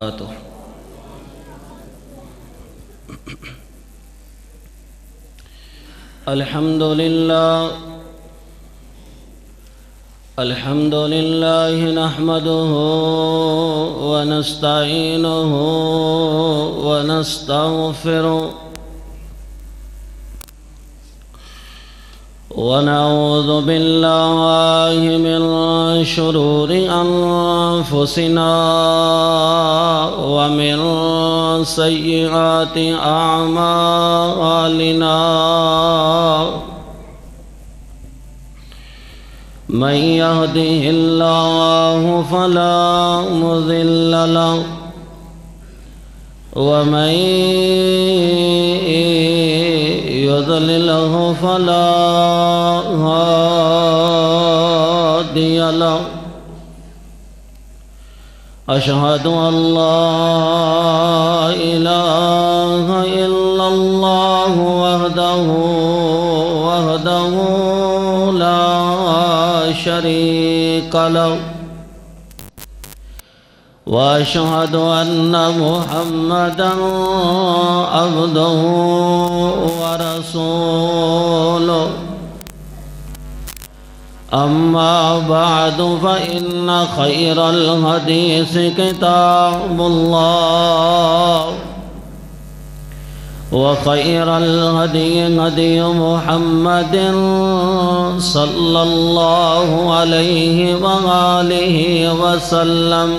وبركاته. الحمد لله نحمده ونستعينه ونستغفره ونعوذ بالله من شرور أنفسنا ومن سيئات أعمالنا. من يهده الله فلا مضل له ومن يضلله فلا هادي له. أشهد أن لا إله إلا الله وحده لا شريك له، وأشهد أن محمدًا عبده ورسوله. أما بعد فإن خير الحديث كتاب الله، وخير الهدي هدي محمد صلى الله عليه وآله وسلم.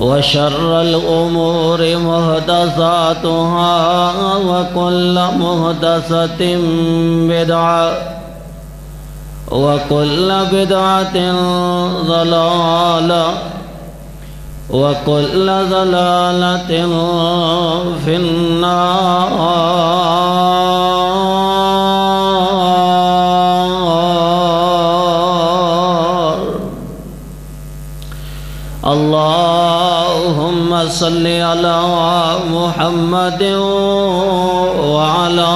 وشر الأمور محدثاتها وكل محدثة بدعة وكل بدعة ضلالة وكل ضلالة في النار. اللهم صل على محمد وعلى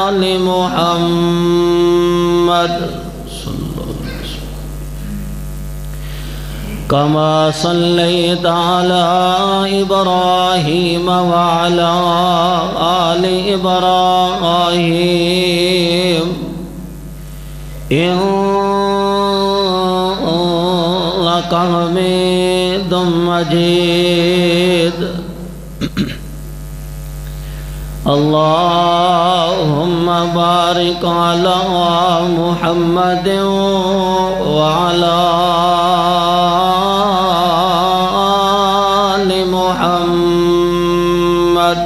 آل محمد كما صليت على إبراهيم وعلى آل إبراهيم إنك حميد مجيد. اللهم بارك على محمد وعلى آل محمد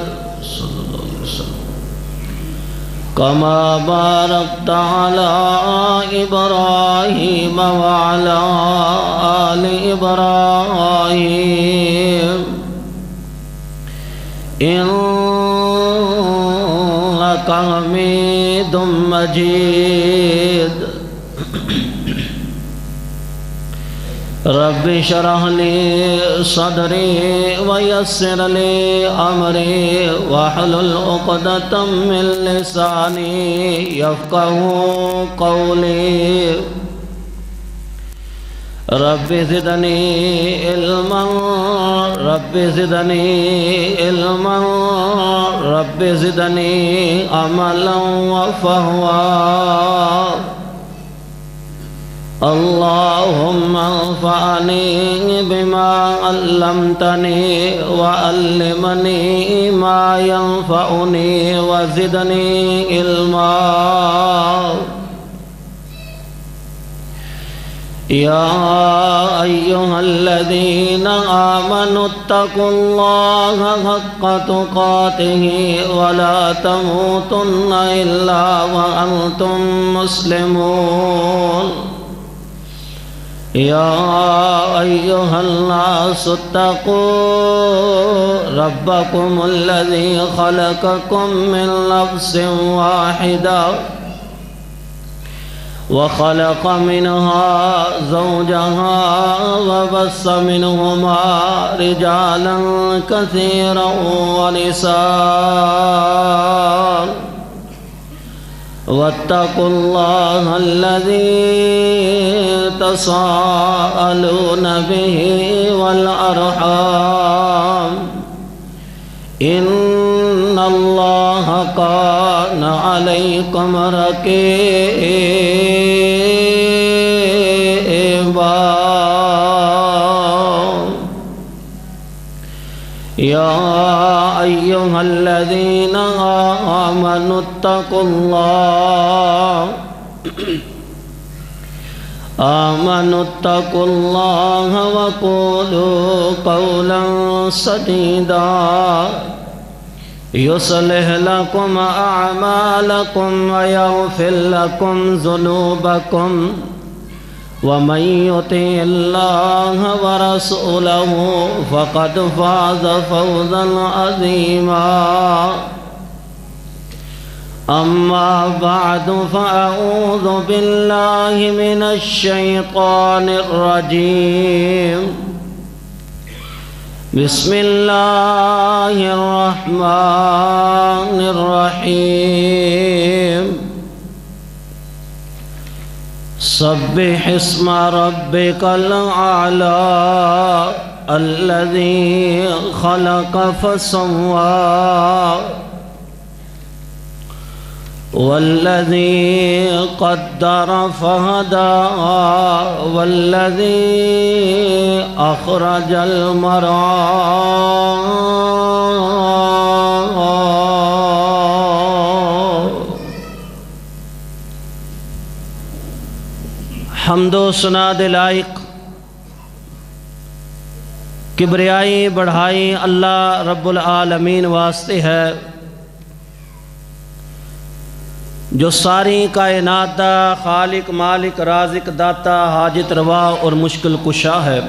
كما باركت على إبراهيم وعلى آل إبراهيم إنك حميد مجيد. رب اشرح لي صدري ويسر لي أمري واحلل عقدة من لساني يفقهوا قولي. رب زدني علما رب زدني علما رب زدني عملا وفهما. اللهم انفعني بما علمتني وعلمني ما ينفعني وزدني علما. يا أيها الذين آمنوا اتقوا الله حق تقاته ولا تموتن إلا وأنتم مسلمون. يا أيها الناس اتقوا ربكم الذي خلقكم من نفس واحدة وخلق منها زوجها وبث منهما رجالا كثيرا ونساء. واتقوا الله الذي تساءلون به والأرحام إن الله كان عليكم رقيبا يا أيها الذين آمنوا اتقوا الله وقولوا قولا سديدا يصلح لكم أعمالكم ويغفر لكم ذنوبكم ومن يطع الله ورسوله فقد فاز فوزا عظيما أما بعد فأعوذ بالله من الشيطان الرجيم بسم الله الرحمن الرحيم سبح اسم ربك الأعلى الذي خلق فسوى والذي قدر فهدى والذي أخرج المرعى حمد و ثنا دے لائق کبریائی بڑھائی اللہ رب العالمین واسطے ہے جو ساری کائنات دا خالق مالک رازق داتا حاجت روا اور مشکل کشا ہے۔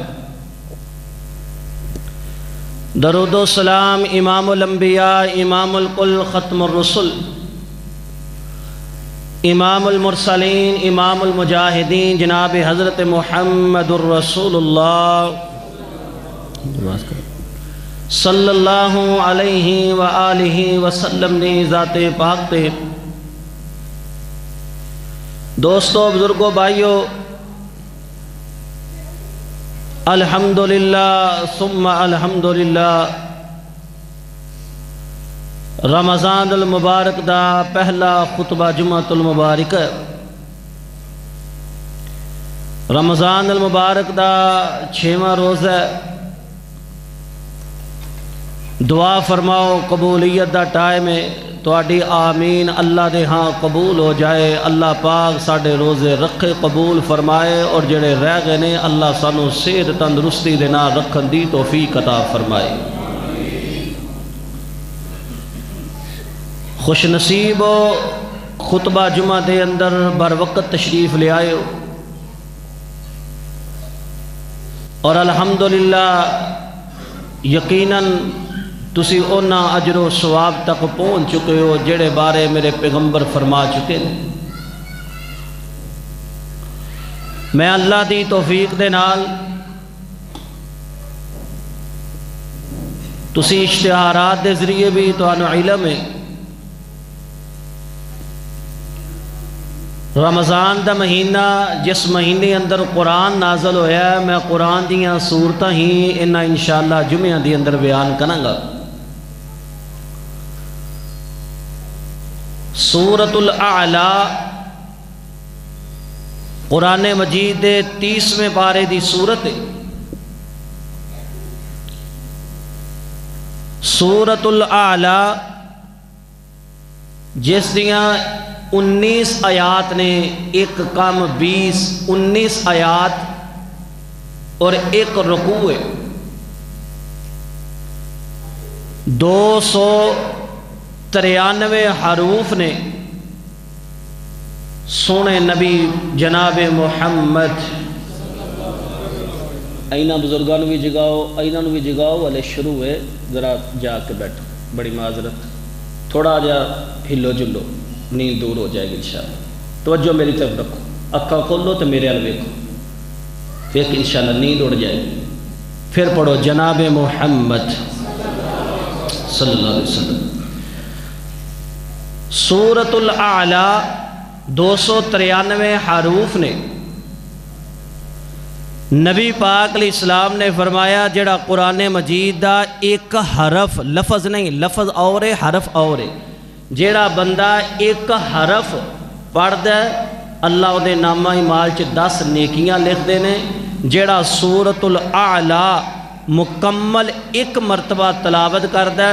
درود و سلام امام الانبیاء امام الکل ختم الرسل امام المرسلین امام المجاہدین جناب حضرت محمد الرسول اللہ صلی اللہ علیہ وآلہ وسلم نے ذات پاک تے دوستو بزرگوں بھائیو الحمدللہ ثم الحمدللہ رمضان المبارک دا پہلا خطبہ جمعۃ المبارک ہے۔ رمضان المبارک دا 6واں روزہ ہے۔ دعا فرماؤ قبولیت دا ٹائم ہے، تواڈی آمین اللہ دے ہاں قبول ہو جائے۔ اللہ پاک ساڈے روزے رکھے قبول فرمائے اور جڑے رہ گئے نے اللہ سانو صحت تندرستی دے نال رکھن دی توفیق عطا فرمائے۔ خوش نصیب ہو خطبہ جمعہ دے اندر بر وقت تشریف لے آئے ہو اور الحمدللہ یقیناً تسی اونا اجر و ثواب تک پہنچ چکے ہو جڑے بارے میرے پیغمبر فرما چکے ہیں۔ میں اللہ دی توفیق دے نال تسی اشتہارات دے ذریعے بھی تانوں علم ہے رمضان دا مہینہ جس مہینے اندر قرآن نازل ہویا ہے، میں قرآن دیاں سورتاں ہی انہاں انشاءاللہ جمعہ دی اندر بیان کروں گا۔ سورۃ الاعلی قرآن مجید دے 30ویں پارے دی سورت ہے۔ سورۃ الاعلی جس دیاں 19 آیات نے، ایک کم 19 آیات اور ایک رکوع ہے۔ 293 حروف نے۔ سونے نبی جناب محمد اینا بزرگانو بھی جگاؤ، اینا نو بھی جگاؤ، والے شروع ہے، ذرا جا کے بیٹھو، بڑی معذرت، تھوڑا جا ہلو جلو، نیند دور ہو جائے گی انشاءاللہ۔ توجہ میری طرف رکھو، اکھاں کھولو تو میرے حال دیکھو، پھر انشاءاللہ نیند اڑ جائے گی۔ پھر پڑھو جناب محمد صلی اللہ علیہ وسلم۔ سورۃ الاعلی 293 حروف نے۔ نبی پاک علیہ السلام نے فرمایا جڑا قرآن مجید دا ایک حرف، لفظ نہیں، لفظ اور ہے حرف اور ہے، جڑا بندہ ایک حرف پڑھ دے اللہ دے نامہ اعمال چ 10 نیکیاں لکھ دینے۔ جڑا سورۃ الاعلیٰ مکمل ایک مرتبہ تلاوت کر دے،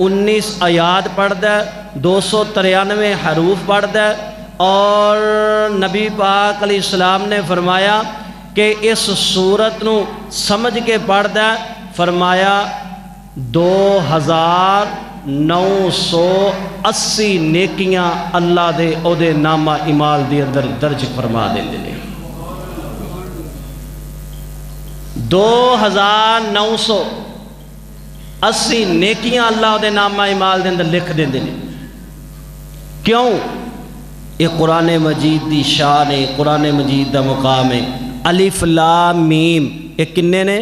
19 آیات پڑھ دے، 293 حروف پڑھ دے، اور نبی پاک علیہ السلام نے فرمایا کہ اس سورت نو سمجھ کے پڑھ دے، فرمایا 2980 نیکیاں اللہ دے او دے نامہ اعمال دے اندر درج فرما دیں دے۔ 2980 نیکیاں اللہ دے نامہ اعمال دے اندر لکھ دیں دے۔ کیوں؟ یہ قرآن مجید دی شان ہے، قرآن مجید دا مقام ہے۔ الف لام میم یہ کنے نے؟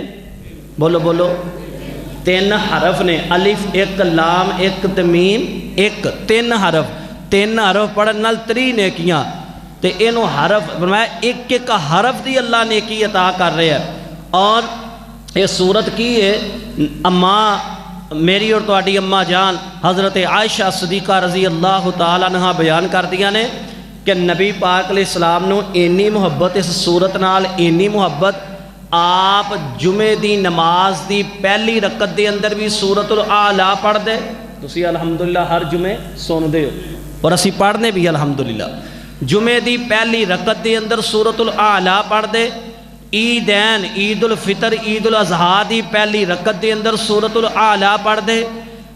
بولو بولو، 3 حرف نے، الف ایک، لام ایک، میم ایک، 3 حرف، 3 حرف پڑھن نال 3 نیکیاں، تے اینو حرف فرمایا ایک ایک حرف دی اللہ نیکی عطا کر رہے ہیں۔ اور یہ صورت کی ہے، اماں میری اور تواڈی اماں جان حضرت عائشہ صدیقہ رضی اللہ تعالیٰ عنہ بیان کر دیا نے کہ نبی پاک علیہ السلام نو اینی محبت اس صورت نال، اینی محبت آپ جمعے دی نماز دی پہلی رکعت دے اندر بھی سورۃ الاعلیٰ پڑھ دے۔ تسی الحمدللہ ہر جمعے سن دے ہو اور اسی پڑھنے بھی الحمدللہ۔ جمعے دی پہلی رکعت دے اندر سورۃ الاعلیٰ پڑھ دے۔ عیدین، عید الفطر، عید الاضحیٰ دی پہلی رکعت دے اندر سورۃ الاعلیٰ پڑھ دے۔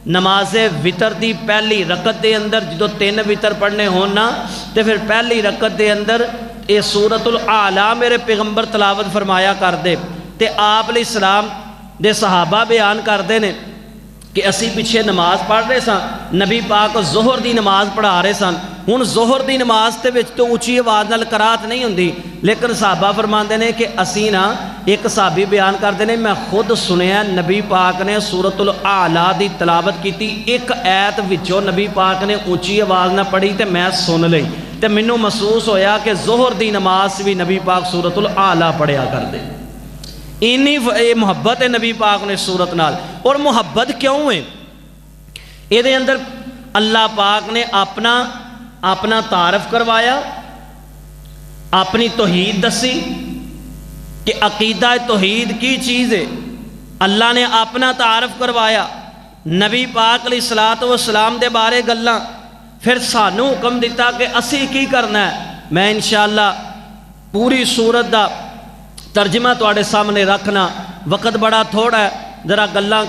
نماز وطر دی پہلی رکعت دے اندر جدو 3 وطر پڑھنے ہونا تے پھر پہلی رکعت دے اندر اے سورۃ الاعلیٰ میرے پیغمبر تلاوت فرمایا کر دے۔ تے آپ علیہ السلام دے صحابہ بیان کر دے نے کہ اسی پیچھے نماز پڑھ رہے سن، نبی پاک ظہر دی نماز پڑھا رہے سن۔ ہن ظہر دی نماز تے وچ تو اونچی آواز نال قرات نہیں ہوندی، لیکن صحابہ فرماندے نے کہ اسی نا، ایک صحابی بیان کردے نے میں خود سنیا نبی پاک نے سورۃ الاعلیٰ دی تلاوت کیتی، ایک ایت وچوں نبی پاک نے اونچی آواز نہ پڑھی تے میں سن لئی، تے مینوں محسوس ہویا کہ ظہر دی نماز بھی نبی پاک سورۃ الاعلیٰ پڑھیا کردے۔ اینی محبت ہے نبی پاک نے سورت نال۔ اور محبت کیوں ہے؟ یہ دے اندر اللہ پاک نے اپنا تعارف کروایا، اپنی توحید دسی کہ عقیدہ توحید کی چیز ہے، اللہ نے اپنا تعارف کروایا، نبی پاک علیہ السلام دے بارے گلاں، پھر سانو حکم دیتا کہ اسی کی کرنا ہے۔ میں انشاءاللہ پوری سورت دا ترجمہ تواڈے سامنے رکھنا، وقت بڑا تھوڑا ہے، ذرا گلاں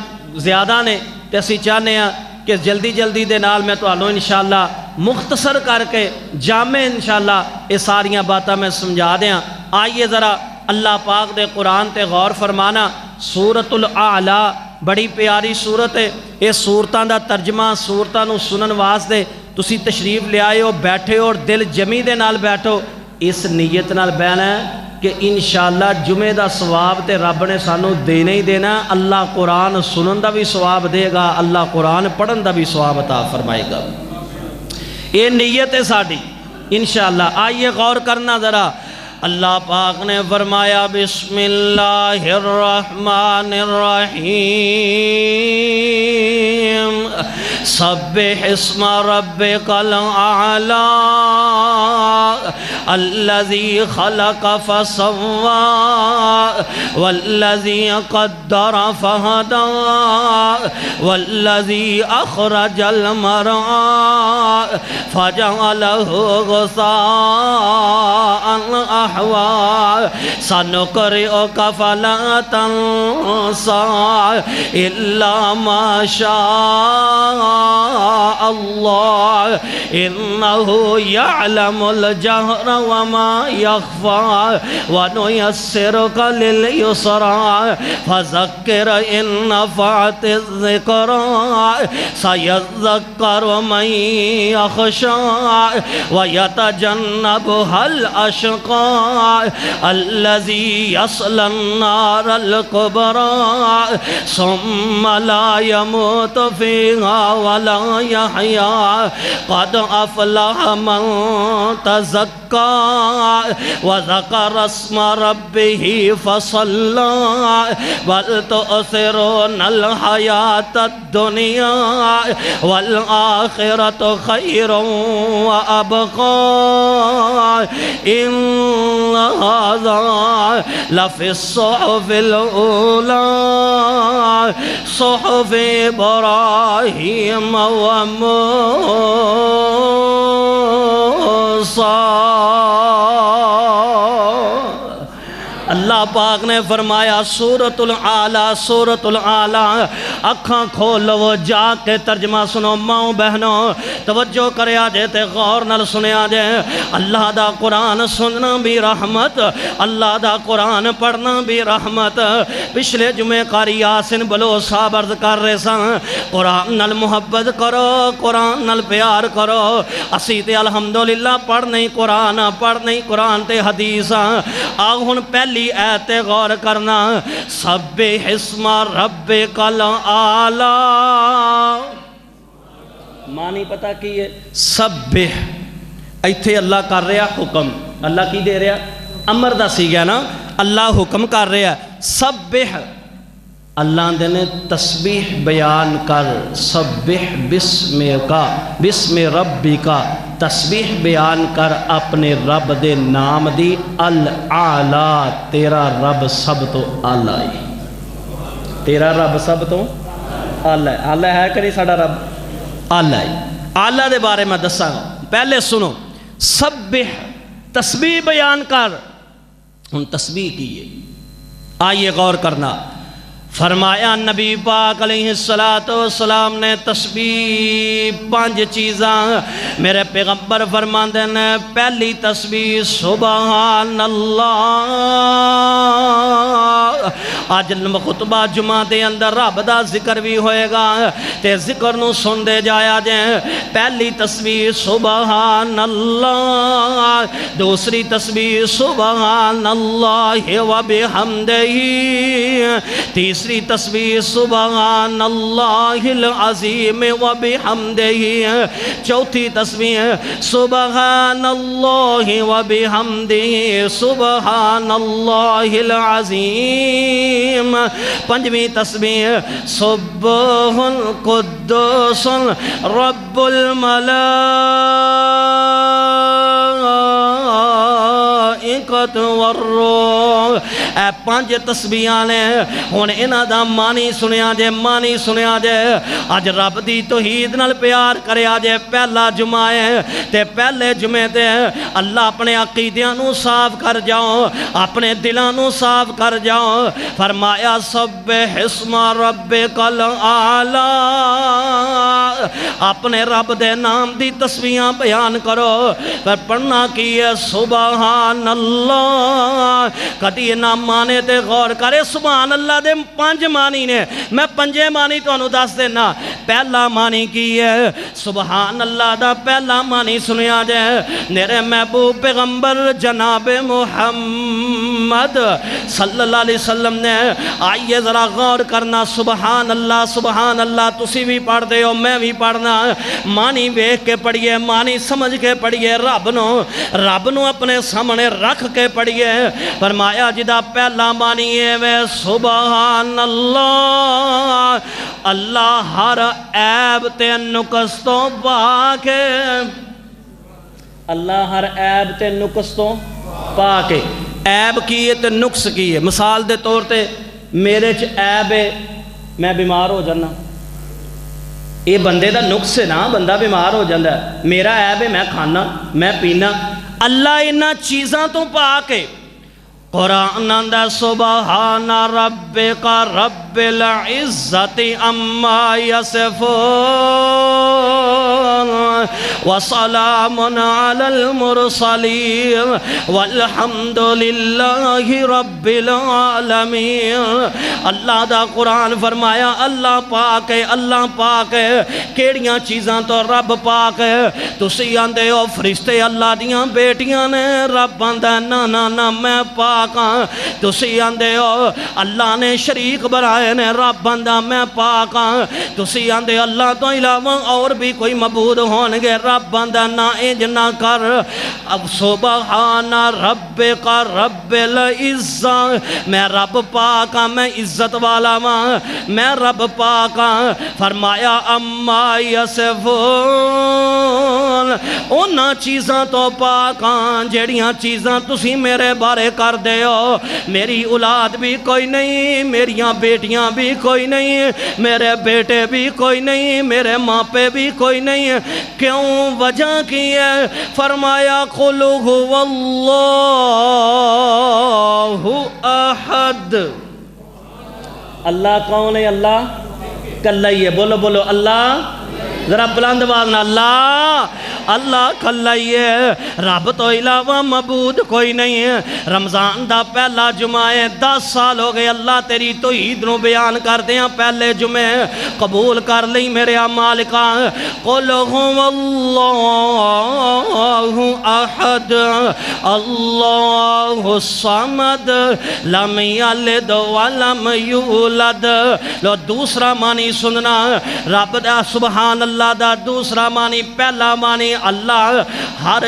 زیادہ نے تے اسی چاہنے ہیں کہ جلدی جلدی دے نال میں تانوں انشاءاللہ مختصر کر کے جامع انشاءاللہ یہ ساریاں باتاں میں سمجھا دیاں۔ آئیے ذرا اللہ پاک دے قرآن تے غور فرمانا۔ سورۃ الاعلیٰ بڑی پیاری سورت ہے، یہ سورتاں دا ترجمہ سورتاں نو سنن واسطے تسی تشریف لے آئے ہو، بیٹھے ہو اور دل جمی دے نال بیٹھو، اس نیت نال بہنا ہے کہ انشاءاللہ جمعے دا ثواب تے رب نے سانو دینا ہی دینا، اللہ قرآن سنن دا بھی ثواب دے گا، اللہ قرآن پڑھن دا بھی ثواب عطا فرمائے گا۔ یہ نیت ہے ساڈی انشاءاللہ۔ آئیے غور کرنا ذرا، اللہ پاک نے فرمایا بسم اللہ الرحمن الرحیم سبح اسم ربک الاعلی الذی خلق فسوى والذی قدر فہدى والذی اخرج المرعى فجعله غثاء احوا سنقرئك فلا تنسى الا ما شاء الله انه يعلم الجهر وما يخفى ونيسرك لليسرى اليسرى فذكر إن نفعت الذكرى سيذكر من يخشى ويتجنبها الأشقى الذي يصلى النار الكبرى ثم لا يموت فيها ولا يحيا قد أفلح من تزكى وذكر اسم ربه فصلى بل تؤثرون الحياة الدنيا والآخرة خير وأبقى إن هذا لفي الصحف الأولى صحف إبراهيم وموسى. اللہ پاک نے فرمایا سورۃ العالیٰ، سورۃ العالیٰ. اکھاں کھولو جا کے ترجمہ سنو ماں بہنوں، توجہ کریا جے تے غور نال سنیا جے. اللہ دا قرآن سننا بھی رحمت، اللہ دا قرآن پڑھنا بھی رحمت. پچھلے جمعے قاری یاسین بلوچ صاحب عرض کر رہے سن قرآن نال محبت کرو، قرآن نال پیار کرو. اسی تے الحمدللہ پڑھ نہیں قرآن، پڑھ نہیں قرآن تے حدیث. آؤ ہن پہلی ایت غور کرنا، سبح اسم ربک الاعلی. معنی پتہ کی ہے؟ سبح ایتھے اللہ کر رہا حکم. اللہ کی دے رہا؟ امر دا سی گیا نا. اللہ حکم کر رہا سبح. اللہ نے تسبیح بیان کر، سبح بسم کا، بسم ربی کا، تسبیح بیان کر اپنے رب دے نام دی. الاعلیٰ، تیرا رب سب تو اعلیٰ ہے. تیرا رب سب تو اعلیٰ ہے. اعلیٰ ہے کہ نہیں ساڑا رب؟ اعلیٰ ہے. اعلیٰ دے بارے میں دساں گا. پہلے سنو، سبح تسبیح بیان کر. ان تسبیح کی ہے، آئیے غور کرنا. فرمایا نبی پاک علیہ السلام نے تسبیح 5 چیزاں میرے پیغمبر فرماندے نے. پہلی تسبیح سبحان اللہ. آج خطبہ جمعہ دے اندر رب دا ذکر بھی ہوئے گا تے ذکر نو سن دے جایا جائیں. پہلی تسبیح سبحان اللہ. دوسری تسبیح سبحان اللہ و بحمدہ. تیسری تسبیح سبحان اللہ العظیم و بحمدہ. چوتھی تسبیح سبحان اللہ و بحمدہ سبحان اللہ العظیم. پنجویں تسبیح سبح قدوس رب الملائکۃ والروح. اے 5 تسبیحاں نے. ہن انہاں دا معنی سنیا جے، معنی سنیا جے. اج رب دی توحید نال پیار کریا جے. پہلا جمعہ ہے تے پہلے جمعے تے اللہ اپنے عقیدیاں نو صاف کر جاؤ، اپنے دلاں نو صاف کر جاؤ. فرمایا سبح اسم ربک الاعلی. اپنے رب دے نام دی تسبیحاں بیان کرو. پر پڑھنا کی ہے سبحان اللہ. کدی نام مانے تے غور کرے. سبحان اللہ دے 5 معنی نے. میں 5 معنی تو انہوں دس دینا. پہلا معنی کی ہے سبحان اللہ دا پہلا معنی سنیا جائے. میرے محبوب پیغمبر جناب محمد صلی اللہ علیہ وسلم نے. آئیے ذرا غور کرنا. سبحان اللہ، سبحان اللہ تسی بھی پڑھ دے ہو، میں بھی پڑھنا. معنی ویکھ کے پڑھیے، معنی سمجھ کے پڑھیے. رب نو اپنے سامنے رکھ کے پڑھیے. فرمایا جدا پہلا معنی ہے وے سبحان اللہ. اللہ ہر عیب تے نقص تو پاک ہے. اللہ ہر عیب تے نقص تو پاک ہے. عیب کی ہے تے نقص کی ہے. مثال دے طور تے میرے چ عیب ہے، میں بیمار ہو جانا. یہ بندے دا نقص ہے نا، بندہ بیمار ہو جاتا ہے. میرا عیب ہے میں کھانا، میں پینا. اللہ انہاں چیزاں تو پاک ہے. قرآن اندر سبحان ربک رب العزت عما یصفون وسلام علی المرسلین والحمد للہ رب العالمین۔ اللہ دا قرآن فرمایا اللہ پاک ہے، اللہ پاک ہے۔ کیڑیاں چیزاں تو رب پاک ہے۔ تسی آندے ہو فرشتے اللہ دیاں بیٹیاں نے، رب آندہ نا نا نا میں پاک ہاں۔ تسی آندے ہو اللہ نے شریک بنائے نے، رب آندہ میں پاک ہاں۔ تسی آندے اللہ تو علاوہ اور بھی کوئی معبود ہونگے، رب آندہ نا انج نہ کر۔ اب سبحان ربک رب العزہ، میں رب پاک ہاں، میں عزت والا ہاں، میں رب پاک ہاں۔ فرمایا اما یصفون، انہاں چیزاں تو پاک ہاں جیڑیاں چیزاں تسی میرے بارے کر دے ہو۔ میری اولاد بھی کوئی نہیں، میریاں بیٹیاں بھی کوئی نہیں، میرے بیٹے بھی کوئی نہیں، میرے ماں پہ بھی کوئی نہیں۔ کیوں؟ وجہ کی ہے؟ فرمایا قل هو اللہ احد۔ اللہ کون ہے؟ اللہ کلہ ہی ہے۔ بولو بولو اللہ، ذرا بلند آواز نہ اللہ، اللہ کلہ ہی ہے، رب تو علاوہ معبود کوئی نہیں ہے۔ رمضان دا پہلا جمعہ ہے، 10 سال ہو گئے اللہ تیری توحید نو بیان کر دیاں، پہلے جمعے قبول کر لئی میرے مالکا۔ قل هو اللہ احد اللہ الصمد لم یلد ولم یولد۔ لو دوسرا معنی سننا، رب دا سبحان اللہ دا دوسرا معنی، پہلا معنی اللہ ہر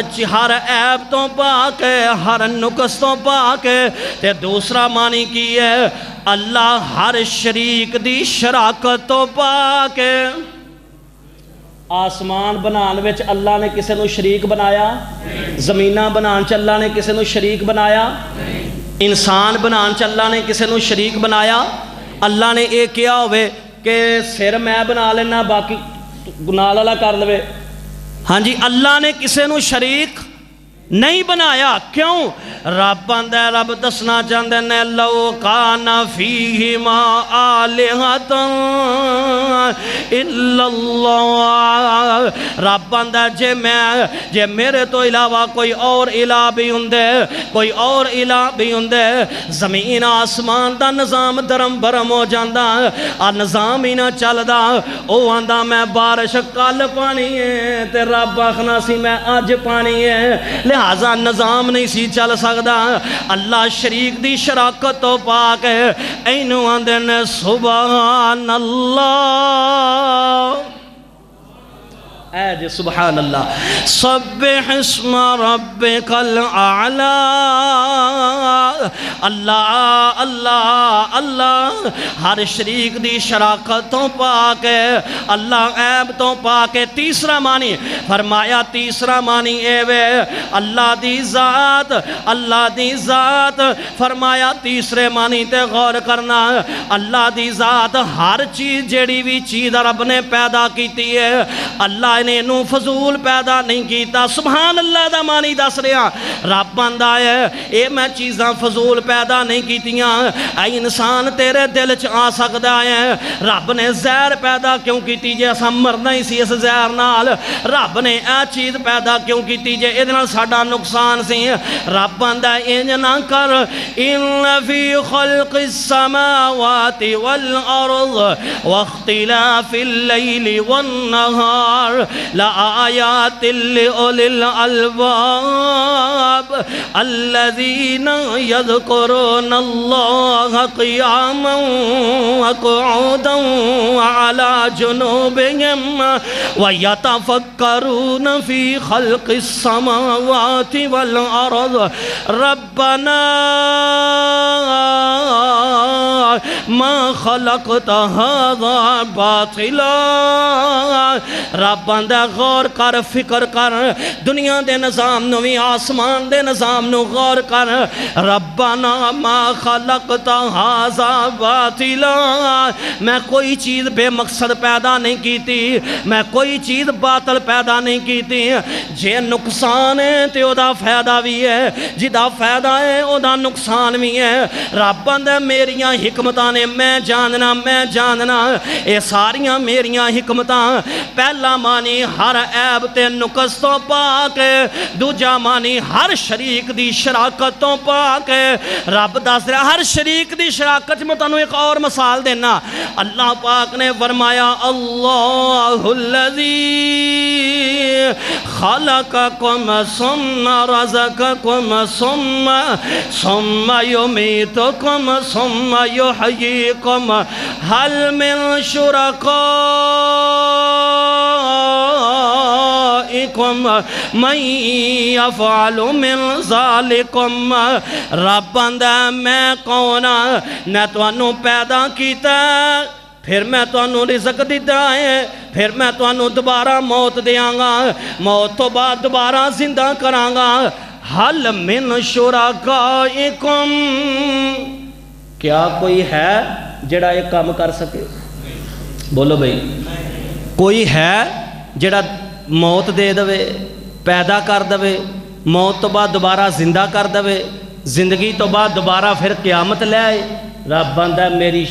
عیب تو پاک ہے، ہر نقص تو پاک ہے۔ تے دوسرا معنی کی ہے؟ اللہ ہر شریک دی شراکت تو پاک ہے۔ آسمان بنان وچ اللہ نے کسے نو شریک بنایا؟ زمیناں بنان چ اللہ نے کسے نو شریک بنایا؟ انسان بنان چ اللہ نے کسے نو شریک بنایا؟ اللہ نے یہ کیا ہوئے کہ سر میں بنا لینا باقی گناہ اللہ کر لوے؟ ہاں جی، اللہ نے کسے نو شریک نہیں بنایا۔ کیوں؟ رب آندہ ہے، رب دسنا چاہندے نے لو کان فیہما آلہۃ الا اللہ۔ رب آندہ ہے جے میرے تو علاوہ کوئی اور الہ بھی ہوندے، کوئی اور الہ بھی ہوندے، زمین آسمان دا نظام درم برم ہو جاندہ، نظام ہی نہ چلدا۔ او آندہ میں بارش کل پانی ہے تے رب آخنا سی میں آج پانی ہے، لہذا نظام نہیں سی چل سکدا۔ اللہ شریک دی شراکت تو پاک ہے۔ اینو آندے نے سبحان اللہ، اے جی سبحان اللہ۔ سبح اسم ربک الاعلی، اللہ اللہ اللہ ہر شریک دی شراکت تو پاک ہے، اللہ عیب تو پاک ہے۔ تیسرا معنی فرمایا، تیسرا معنی اے وے اللہ دی ذات، اللہ دی ذات۔ فرمایا تیسرے معنی تے غور کرنا، اللہ دی ذات ہر چیز جیڑی بھی چیز رب نے پیدا کیتی ہے، اللہ نے نو فضول پیدا نہیں کیتا۔ سبحان اللہ دا معنی دس رہا، رب آندا ہے اے میں چیزاں فضول پیدا نہیں کیتیاں۔ اے انسان تیرے دل چ آ سکدا ہے رب نے زہر پیدا کیوں کیتی جے اساں مرنا ہی سی اس زہر نال؟ رب نے اے چیز پیدا کیوں کیتی جے اے نال ساڈا نقصان سی؟ رب آندا ہے انج نہ کر، ان فی خلق السماوات والارض واختلاف اللیل والنہار لآیات لأولی الالباب الذین یذکرون اللہ قیاما وقعودا وعلا جنوبهم ویتفکرون فی خلق السماوات والارض ربنا ما خلقت هذا باطلا۔ رب آندا غور کر، فکر کر، دنیا دے نظام نو بھی، آسمان دے نظام نو غور کر۔ ربنا ما خلقت هذا باطلا، میں کوئی چیز بے مقصد پیدا نہیں کیتی، میں کوئی چیز باطل پیدا نہیں کیتی۔ جے نقصان ہے تے او دا فائدہ بھی ہے، جدا فائدہ ہے او دا نقصان بھی ہے۔ رب آندا میریاں حکمت حکمتاں نے میں جاننا اے ساریاں میریاں حکمتاں پہلا معنی ہر عیب تے نقص تو پاک دوجا معنی ہر شریک دی شراکت تو پاک رب دس رہا ہر شریک دی شراکت میں تانوں ایک اور مثال دینا اللہ پاک نے فرمایا اللہ الذی خلقکم ثم رزقکم ثم یمیتکم ثم یحییکم هل من شرکائکم من یفعل من ذالکم رب بندہ میں کون نے تانوں پیدا کیتا پھر میں تانوں رزق دیتا ہے پھر میں تانوں دوبارہ موت دیاں گا موت تو بعد دوبارہ زندہ کراں گا حل من شرکائکم کیا کوئی ہے جڑا یہ کام کر سکے بولو بھئی کوئی ہے جڑا موت دے دوے پیدا کر دوے موت تو بعد دوبارہ زندہ کر دوے زندگی تو بعد دوبارہ پھر قیامت لے آئے رب بندہ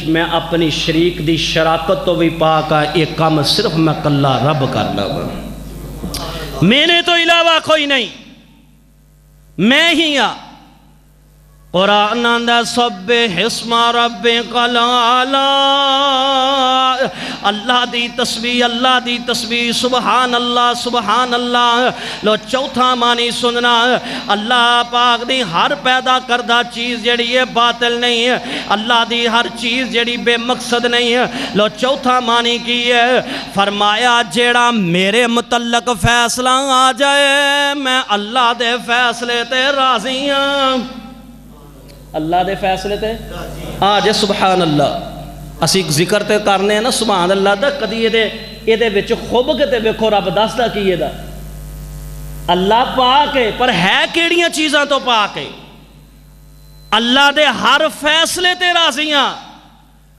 میں اپنی شریک دی شراکت تو بھی پاک ہے ایک کام صرف میں کلا رب کر لوں میرے تو علاوہ کوئی نہیں میں ہی قرآن اندہ سبح اسم ربک الاعلی اللہ دی تسبیح سبحان اللہ لو چوتھا معنی سننا اللہ پاک دی ہر پیدا کردہ چیز جڑی ہے باطل نہیں ہے اللہ دی ہر چیز جڑی بے مقصد نہیں ہے لو چوتھا معنی کی ہے فرمایا جیڑا میرے متعلق فیصلہ آ جائے میں اللہ دے فیصلے تے راضی ہوں اللہ دے فیصلے تے آجے سبحان اللہ اسی ذکر تے کرنے ہیں نا سبحان اللہ دا کدی یہ دے وچ خوب کے تے ویکھو رب دس دا کی یہ دا اللہ پاک ہے پر ہے کیڑیاں چیزاں تو پاک ہے اللہ دے ہر فیصلے تے راضیاں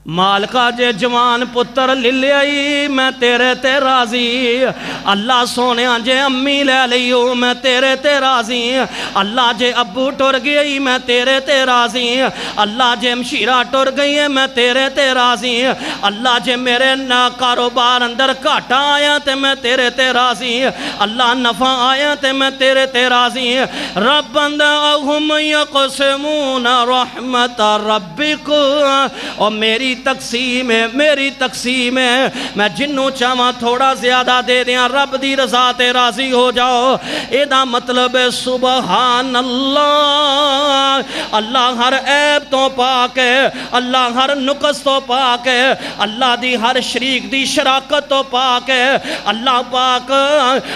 مالکا جے جوان پتر لے آئی میں تیرے تے راضی اللہ سونے جے امی لے لیو میں تیرے تے راضی اللہ جے ابو ٹر گئی میں تیرے تے راضی اللہ جے مشیرہ ٹر گئی ہے میں تیرے تے راضی اللہ جے میرے کاروبار اندر گھاٹا آیا تے میں تیرے تے راضی اللہ نفع آیا تے میں تیرے تے راضی رب اندہم یقسمون رحمت ربک اور میری تقسیم ہے میں جنوں چاہاں تھوڑا زیادہ دے دیاں رب دی رضا تے راضی ہو جاؤ ایدہ مطلب سبحان اللہ اللہ ہر عیب تو پاک ہے اللہ ہر نقص تو پاک ہے اللہ دی ہر شریک دی شراکت تو پاک ہے اللہ پاک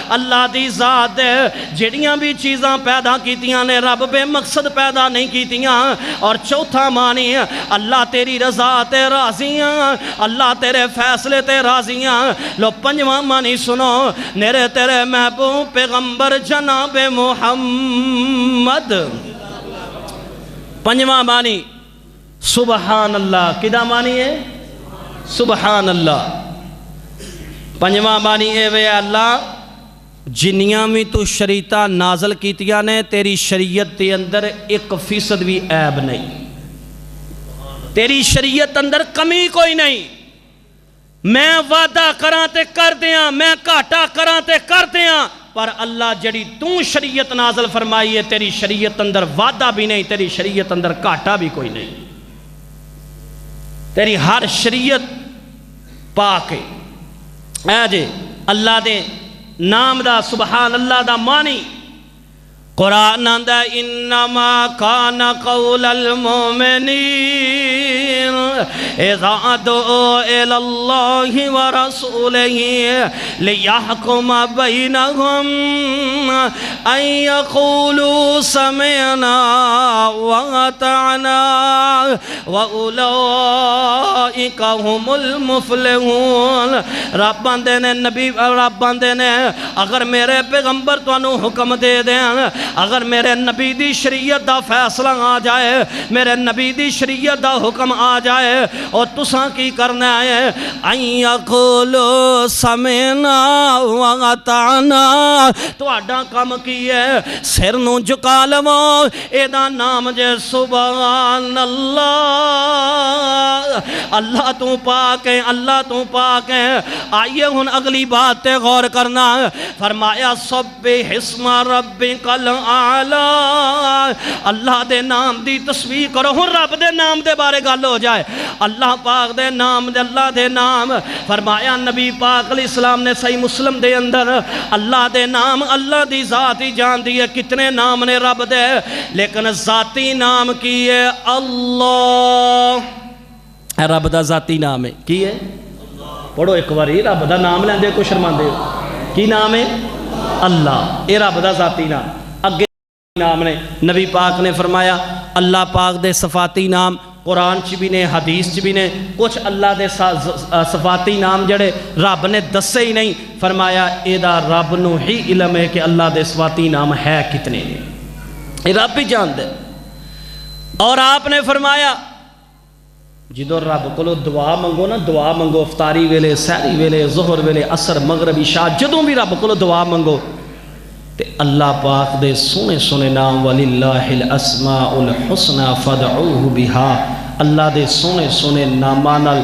اللہ دی ذات ہے جڑیاں بھی چیزاں پیدا کیتیاں نے رب بے مقصد پیدا نہیں کیتیاں اور چوتھا معنی اللہ تیری رضا تے راضیاں اللہ تیرے فیصلے تے راضیاں لو پنجواں معنی سنو میرے تیرے محبوب پیغمبر جناب محمد پنجواں معنی سبحان اللہ کدہ معنی ہے سبحان اللہ پنجواں معنی ہے وے اللہ جنیاں میں تو شریعتہ نازل کیتیاں نے تیری شریعت تے اندر 1% بھی عیب نہیں تیری شریعت اندر کمی کوئی نہیں میں وعدہ کراں تے کر دیاں میں گھاٹا کراں تے کر دیاں پر اللہ جڑی تو شریعت نازل فرمائی ہے تیری شریعت اندر وعدہ بھی نہیں تیری شریعت اندر گھاٹا بھی کوئی نہیں تیری ہر شریعت پاک ہے اے جے اللہ دے نام دا سبحان اللہ دا معنی قرآن دا انما کان قول المؤمنین اذا دعوا الى اللہ ورسولہ لیحکم بینہم ان یقولوا سمعنا واطعنا واولئک هم المفلحون رب بندے نے نبی رب بندے نے اگر میرے پیغمبر تو انہوں حکم دے دیں اگر میرے نبی دی شریعت دا فیصلہ آ جائے میرے نبی دی شریعت دا حکم آ جائے اور تساں کی کرنا ہے ان یقولوا سمعنا واطعنا تو اڈا کم کی ہے سر نو جھکا لو اے دا نام جے سبحان اللہ اللہ تو پاک ہے، اللہ تو پاک ہے۔ آئیے ہن اگلی بات تے غور کرنا، فرمایا سبح اسم ربک الاعلی، اللہ دے نام دی تسبیح کرو۔ ہن رب دے نام دے بارے گل ہو جائے، اللہ پاک دے نام دے، اللہ دے نام، فرمایا نبی پاک علیہ السلام نے صحیح مسلم دے اندر اللہ دے نام، اللہ دی ذات ہی جان دی ہے کتنے نام نے رب دے، لیکن ذاتی نام کی ہے اللہ، رب دا ذاتی نام ہے کی ہے؟ پڑھو ایک باری، رب دا نام لیندے کو شرماندے ہو، کی نام ہے؟ اللہ، اے رب دا ذاتی نام۔ اگے نام نے نبی پاک نے فرمایا اللہ پاک دے صفاتی نام قرآن چ بھی نے، حدیث چ بھی نے، کچھ اللہ دے صفاتی نام جڑے رب نے دسے ہی نہیں، فرمایا اے دا رب نو ہی علم ہے کہ اللہ دے صفاتی نام ہے کتنے نے، اے رب ہی جان دے۔ اور آپ نے فرمایا جدو رب کو دعا منگو نا، دعا منگو افطاری ویلے، سحری ویلے، ظہر ویلے، عصر، مغرب، عشاء، جدوں بھی رب کو دعا منگو تے اللہ پاک دے سونے سونے نام وَلِلَّهِ الْأَسْمَاءُ الْحُسْنَى فَادْعُوهُ بِهَا، اللہ دے سونے سونے نامانال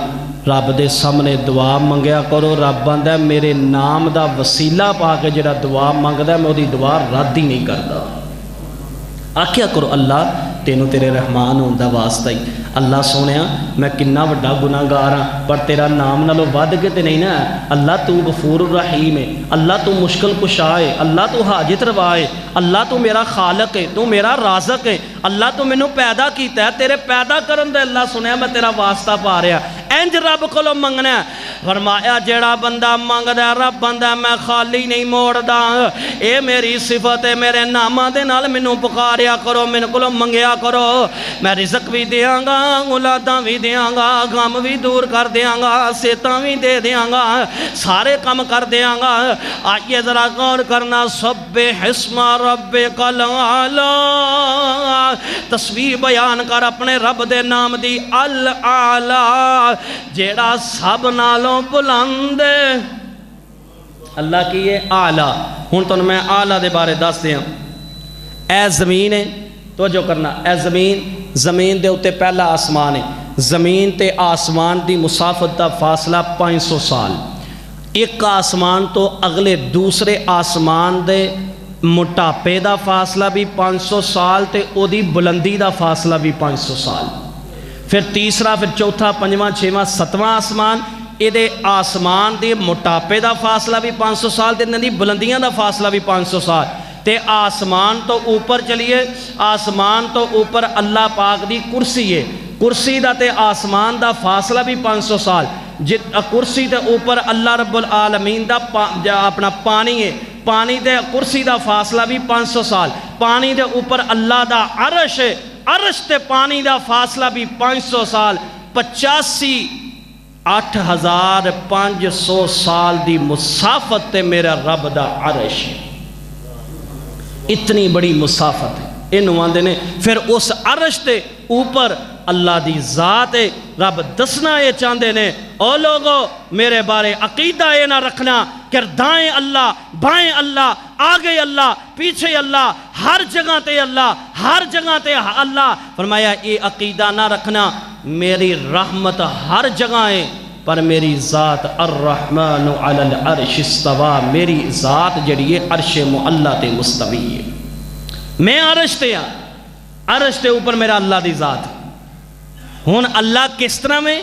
رب دے سامنے دعا منگیا کرو۔ رب بندہ میرے نام دا وسیلہ پا کے جڑا دعا منگدا میں دی دعا رد ہی نہیں کردا۔ آکھیا کرو اللہ تینوں تیرے رحمان ہوندہ واسطہ ہی، اللہ سونیا میں کنا وڈا گناہگار ہاں پر تیرا نام نالو ود کے تے نہیں نا، اللہ تو غفور الرحیم ہے، اللہ تو مشکل کشا ہے، اللہ تو حاجت روا ہے، اللہ تو میرا خالق ہے، تو میرا رازق ہے، اللہ تو مینوں پیدا کیتا ہے، تیرے پیدا کرن دے اللہ سنیا میں تیرا واسطہ پا رہا، انج رب کو منگنا ہے۔ فرمایا جیڑا بندہ منگدا رب بندہ میں خالی نہیں موڑدا، اے میری صفت ہے، میرے نامہ دے نال مینوں پکاریا کرو، میرے کو منگیا کرو، میں رزق بھی دیاں گا، اولاداں بھی دیاں گا، غم بھی دور کر دیاں گا، صحتاں بھی دے دیاں گا، سارے کام کر دیاں گا۔ آئیے ذرا غور کرنا، سبح اسم ربک الاعلی، تسبیح بیان کر اپنے رب دے نام دی، الاعلی جیڑا سب نالوں بلند ہے، اللہ کی یہ اعلیٰ۔ ہن تو میں اعلیٰ دے بارے دس دیاں، اے زمین ہے توجہ کرنا، اے زمین، زمین دے اتے پہلا آسمان ہے، زمین تے آسمان دی مسافت دا فاصلہ 500 سال، ایک آسمان تو اگلے دوسرے آسمان دے موٹاپے دا فاصلہ بھی 500 سال تے او دی بلندی دا فاصلہ بھی 500 سال، پھر تیسرا، پھر چوتھا، پنجواں، چھواں، ستواں آسمان، اے دے آسمان دے موٹاپے دا فاصلہ بھی 500 سال تے انہاں دی بلندیاں دا فاصلہ بھی 500 سال، تے آسمان تو اوپر چلیے، آسمان تو اوپر اللہ پاک دی کرسی ہے، کرسی دا تے آسمان دا فاصلہ بھی 500 سال، کرسی تے اوپر اللہ رب العالمین دا اپنا پانی ہے، پانی دے کرسی دا فاصلہ بھی 500 سال، پانی دے اوپر اللہ دا عرش ہے، عرش تے پانی دا فاصلہ بھی 500 سال، 85,500 سال دی مسافت تے میرا رب دا عرش ہے، اتنی بڑی مسافت ہے انہوں آندے نے۔ پھر اس عرش تے اوپر اللہ دی ذات ہے، رب دسنا یہ چاندے نے، او لوگو میرے بارے عقیدہ یہ نہ رکھنا کہ دائیں اللہ، بائیں اللہ، آگے اللہ، پیچھے اللہ، ہر جگہ تے اللہ، ہر جگہ تے اللہ، فرمایا یہ عقیدہ نہ رکھنا، میری رحمت ہر جگہ ہے پر میری ذات الرحمن علی العرش استوا، میری ذات جڑی ہے عرش معلی تے مستوی ہے، میں عرش تے ہاں، عرش تے اوپر میرا اللہ دی ذات۔ ہون اللہ کس طرح میں،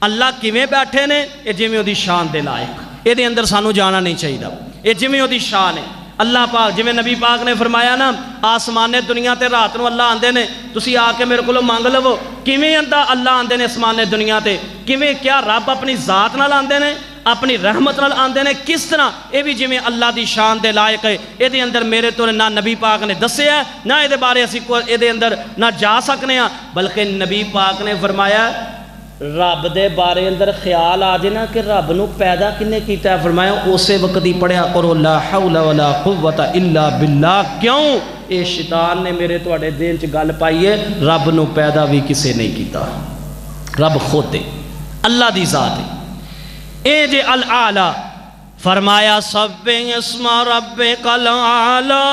اللہ کیویں بیٹھے نے، یہ جویں دی شان دے لائق، یہ دے اندر سانو جانا نہیں چاہیے، یہ جویں دی شان ہے۔ اللہ پاک جویں نبی پاک نے فرمایا نا، آسمان نے دنیا تے رات نو اللہ آندے نے، تسی آ کے میرے کو مانگ لو، کیویں اللہ آندے نے آسمان نے دنیا تے، کیویں کیا رب اپنی ذات نال آندے نے، اپنی رحمت نال آندے نے، کس طرح، یہ بھی جویں اللہ دی شان دے لائق ہے، یہ دے اندر میرے تو نہ نبی پاک نے دسے ہے، نہ یہ دے بارے اسی کو یہ دے اندر نہ جا سکنے ہیں، بلکہ نبی پاک نے فرمایا رب دے بارے اندر خیال آ جائے نا کہ رب نو پیدا کنے کیتا ہے، فرمایا اسے وقت ہی پڑھیا کرو لا حول ولا قوت الا باللہ، کیوں؟ اے شیطان نے میرے تواڈے دین چ گل پائی ہے، رب نو پیدا بھی کسے نہیں کیتا، رب خود ہے، اللہ دی ذات ہے، اے جے الاعلی، فرمایا سبح اسم ربکل اعلی،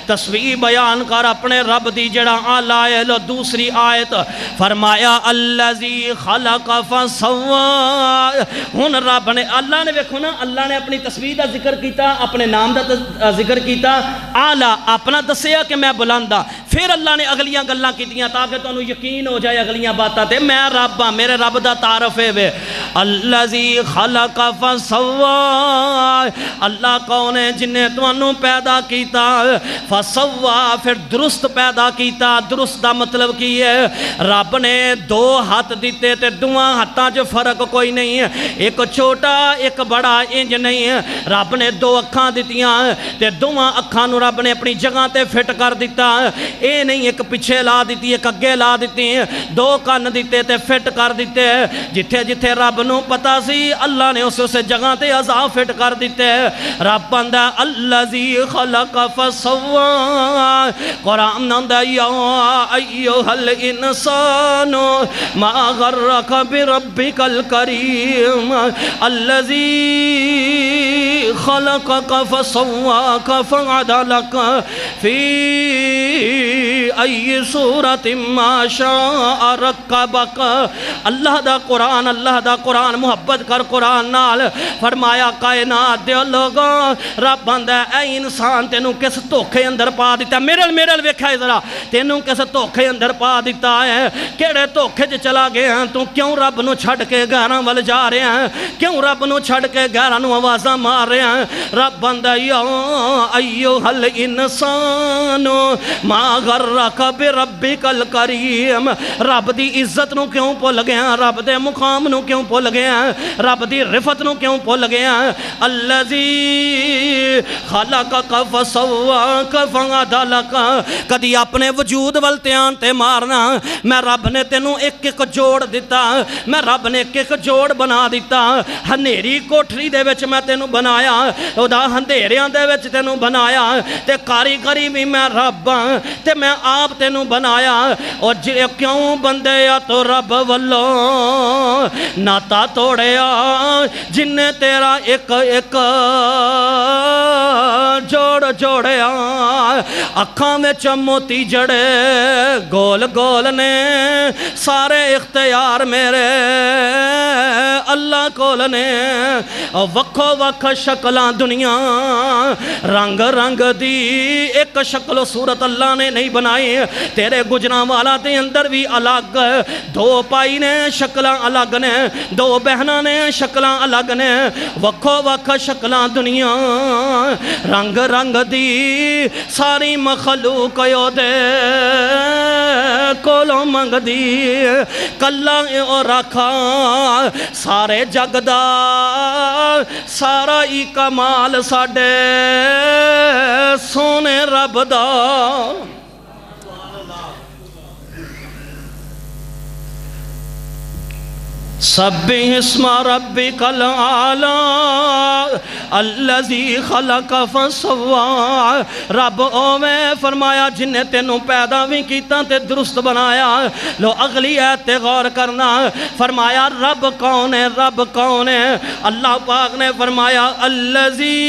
تسبیح بیان کر اپنے رب دی جڑا اعلی ہے۔ لو دوسری آیت فرمایا الذی خلق فسوى، ہن رب نے اللہ نے ویکھو نا، اللہ نے اپنی تسبیح دا ذکر کیتا، اپنے نام دا ذکر کیتا، اعلی اپنا دسیا کہ میں بلند ہاں، پھر اللہ نے اگلیاں گلاں کیتیاں تاکہ تانوں یقین ہو جائے اگلیاں باتاں تے میں رب ہاں، میرے رب دا تعارف ہے وے الذی خلق فسوى، اللہ کون ہے جن نے تانوں پیدا کیتا، فسوى پھر درست پیدا کیتا۔ درست دا مطلب کی ہے؟ رب نے دو ہاتھ دیتے تے دوہاں ہاتھاں جو فرق کوئی نہیں ہے، ایک چھوٹا ایک بڑا انج نہیں ہے۔ رب نے دو اکھاں دیتیاں تے دوہاں اکھاں نو رب نے اپنی جگہ تے فٹ کر دیتا، اے نہیں ایک پیچھے لا دیتی ایک اگے لا دیتی، دو کان دیتے تے فٹ کر دیتے، جتھے جتھے رب نو پتا سی اللہ نے اس جگہ تے عذاب فٹ کر دیتے۔ رب بندہ الذی خلق فسوى، قرآن نندہ یا ایوہ الانسان ما غرک بربک الکریم الذی خلقک فسواک فعدلک فی ای صورت ما شاء رکبک۔ اللہ دا قرآن محبت کر قرآن نال۔ فرمایا کائنات دے لوگوں رب بندہ اے انسان تینوں کس دھوکھے اندر پا دیتا، میرل ویکھا ہے ذرا، تینوں کس دھوکھے اندر پا دیتا ہے، کیڑے دھوکھے جو چلا گئے ہیں تو کیوں رب نو چھڑ کے گہراں ول جا رہے ہیں، کیوں رب نو چھڑ کے گہراں نو آوازاں مار رہے ہیں۔ رب بندہ یا ایوہ الانسان ما غرک بربک الکریم، رب دی عزت نو کیوں بھول گیا، رب دے مقام نو کیوں بھول گیا، رب دی رفت نو کیوں بھول گیا۔ الذی خلقک فسواک فعدلک، کدی اپنے وجود ول دھیان تے مارنا، میں رب نے تینوں ایک ایک جوڑ دیتا، میں رب نے ایک ایک جوڑ بنا دیتا، ہنیری کوٹھری دے وچ میں تینوں بنایا، ادا ہندیریاں دے وچ تینوں بنایا، تے کاریگری بھی میں رب ہاں، تے میں آپ تینوں بنایا، اور کیوں بندے یا تو رب والوں ناتا توڑیا جن نے تیرا ایک ایک جوڑ جوڑیا، اکھاں میں موتی جڑے گول گول نے، سارے اختیار میرے اللہ کول نے، وکھو وکھ شکلاں دنیا رنگ رنگ دی، ایک شکل و صورت اللہ نے نہیں بنائی، تیرے گجراں والا دے اندر بھی الگ، دو پائی نے شکلاں الگ نے، دو بہناں نے شکلاں الگ نے، وکھو وکھ شکلاں دنیا رنگ رنگ دی، ساری مخلوق یو دے کولوں منگ دی، کلا او رکھا سارے جگ دا سارا ہی کمال ساڈے سونے رب دا۔ سبح اسم ربک الاعلی الذی خلق فسوى، رب اوے فرمایا جن نے تینوں پیدا بھی کیتا تے درست بنایا۔ لو اگلی آیت تے غور کرنا، فرمایا رب کون ہے، رب کون ہے؟ اللہ پاک نے فرمایا الذی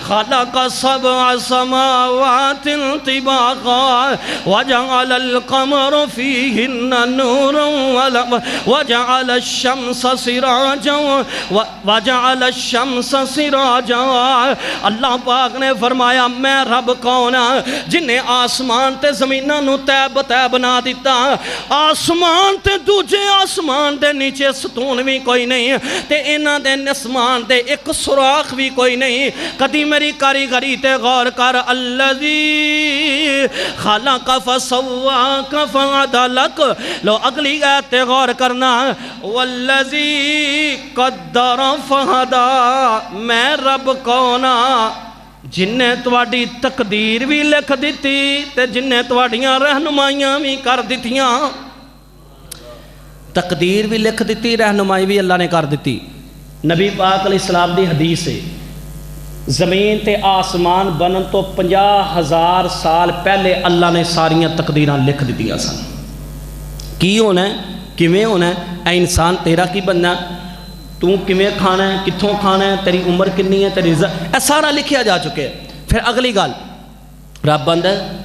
خلق سبع سماوات طباقا وجعل القمر فيهن نورا وجعل الشمس سراجا۔ اللہ پاک نے فرمایا میں رب کون ہاں جن نے آسمان تے زمیناں نو تے بتے بنا دیتا، آسمان تے دوجے آسمان دے نیچے ستون بھی کوئی نہیں، تے انہاں دے نسمان دے ایک سوراخ بھی کوئی نہیں۔ کدی میری کاریگری تے غور کر، الذی خلق فسواک فعدلک۔ لو اگلی آیت تے غور کرنا، والذی قدر فہدا، میں رب کونا جن نے تواڈی تقدیر بھی لکھ دیتی تے جن نے تواڈیاں رہنمائیاں بھی کر دیتیاں۔ تقدیر بھی لکھ دیتی، رہنمائی بھی اللہ نے کر دیتی۔ نبی پاک علیہ السلام دی حدیث ہے، زمین تے آسمان بنن تو 50,000 سال پہلے اللہ نے ساریاں تقدیراں لکھ دیتیاں سن۔ کی ہونا ہے، کیویں ہونا ہے، اے انسان تیرا کی بننا، تو کیویں کھانا ہے، کتھوں کھانا ہے، تیری عمر کنی ہے، تیری عزت، اے سارا لکھیا جا چکے ہیں۔ پھر اگلی گل رب آندا ہے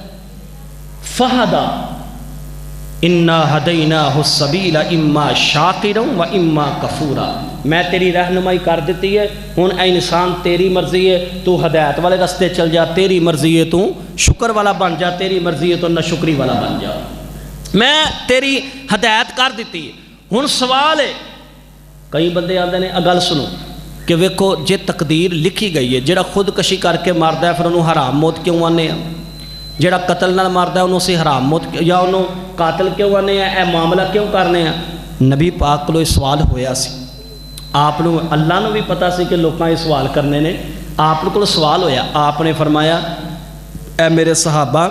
فہدا انا ہدیناہ السبیل اما شاکرا و اما کفورا، میں تیری رہنمائی کر دیتی ہے، ہن اے انسان تیری مرضی ہے تو ہدایت والے راستے چل جا، تیری مرضی ہے تو شکر والا بن جا، تیری مرضی ہے تو ناشکری والا بن جا، میں تیری ہدایت کر دیتی ہے۔ ہن سوال ہے، کئی بندے آتے ہیں گل سنو کہ ویکھو جے تقدیر لکھی گئی ہے، جڑا خودکشی کر کے مردا ہے پھر انہوں حرام موت کیوں آنے ہیں، جڑا قتل نال مردا ہے انہوں سے حرام موت یا انہوں قاتل کیوں آنے ہیں، اے معاملہ کیوں کرنے ہیں؟ نبی پاک کو سوال ہویا سی، آپ نے اللہ نے بھی پتا سی کہ لوگاں یہ سوال کرنے نے، آپ کو سوال ہویا، آپ نے فرمایا اے میرے صحابہ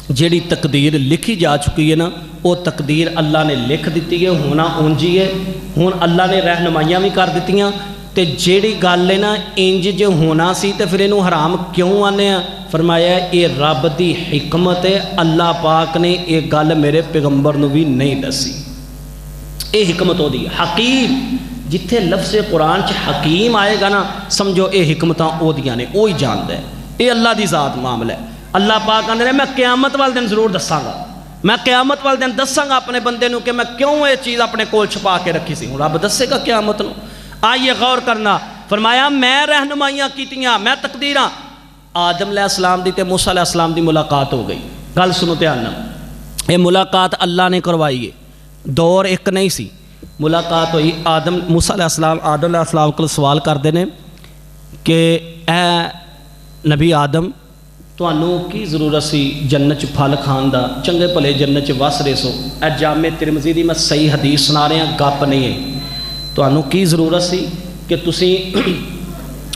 جیڑی تقدیر لکھی جا چکی ہے نا وہ تقدیر اللہ نے لکھ دیتی ہے، ہونا اونجی ہے، ہون اللہ نے رہنمائیاں بھی کر دیتیاں، تے جیڑی گل ہے نا انج جو ہونا سی تے پھر انہوں حرام کیوں آنے ہیں؟ فرمایا اے رب دی حکمت ہے، اللہ پاک نے اے گل میرے پیغمبر نو بھی نہیں دسی، اے حکمت ہو دی حکیم، جتھے لفظ قرآن چ حکیم آئے گا نا سمجھو اے حکمتاں او دیاں نے، وہی جاندا ہے، اے اللہ دی ذات معاملہ ہے۔ اللہ پاک آندے نے میں قیامت والے دن ضرور دساں گا، میں قیامت والے دن دساں گا اپنے بندے نو کہ میں کیوں یہ چیز اپنے کول چھپا کے رکھی سی، رب دسے گا قیامت نو۔ آئیے غور کرنا، فرمایا میں رہنمائیاں کیتیاں، میں تقدیراں، آدم علیہ السلام دی تے موسیٰ علیہ السلام دی ملاقات ہو گئی، گل سنو دھیان نال، یہ ملاقات اللہ نے کروائی ہے، دور ایک نہیں سی، ملاقات ہوئی، آدم موسیٰ علیہ السلام آدم علیہ السلام کو سوال کردے نے کہ اے نبی آدم تانوں کی ضرورت سی جنت پھل کھان دا، چنگے بھلے جنت وس رہے سو، اے جامع ترمذی دی میں صحیح حدیث سنا رہے ہیں، گپ نہیں ہے، تانوں کی ضرورت سی کہ تسی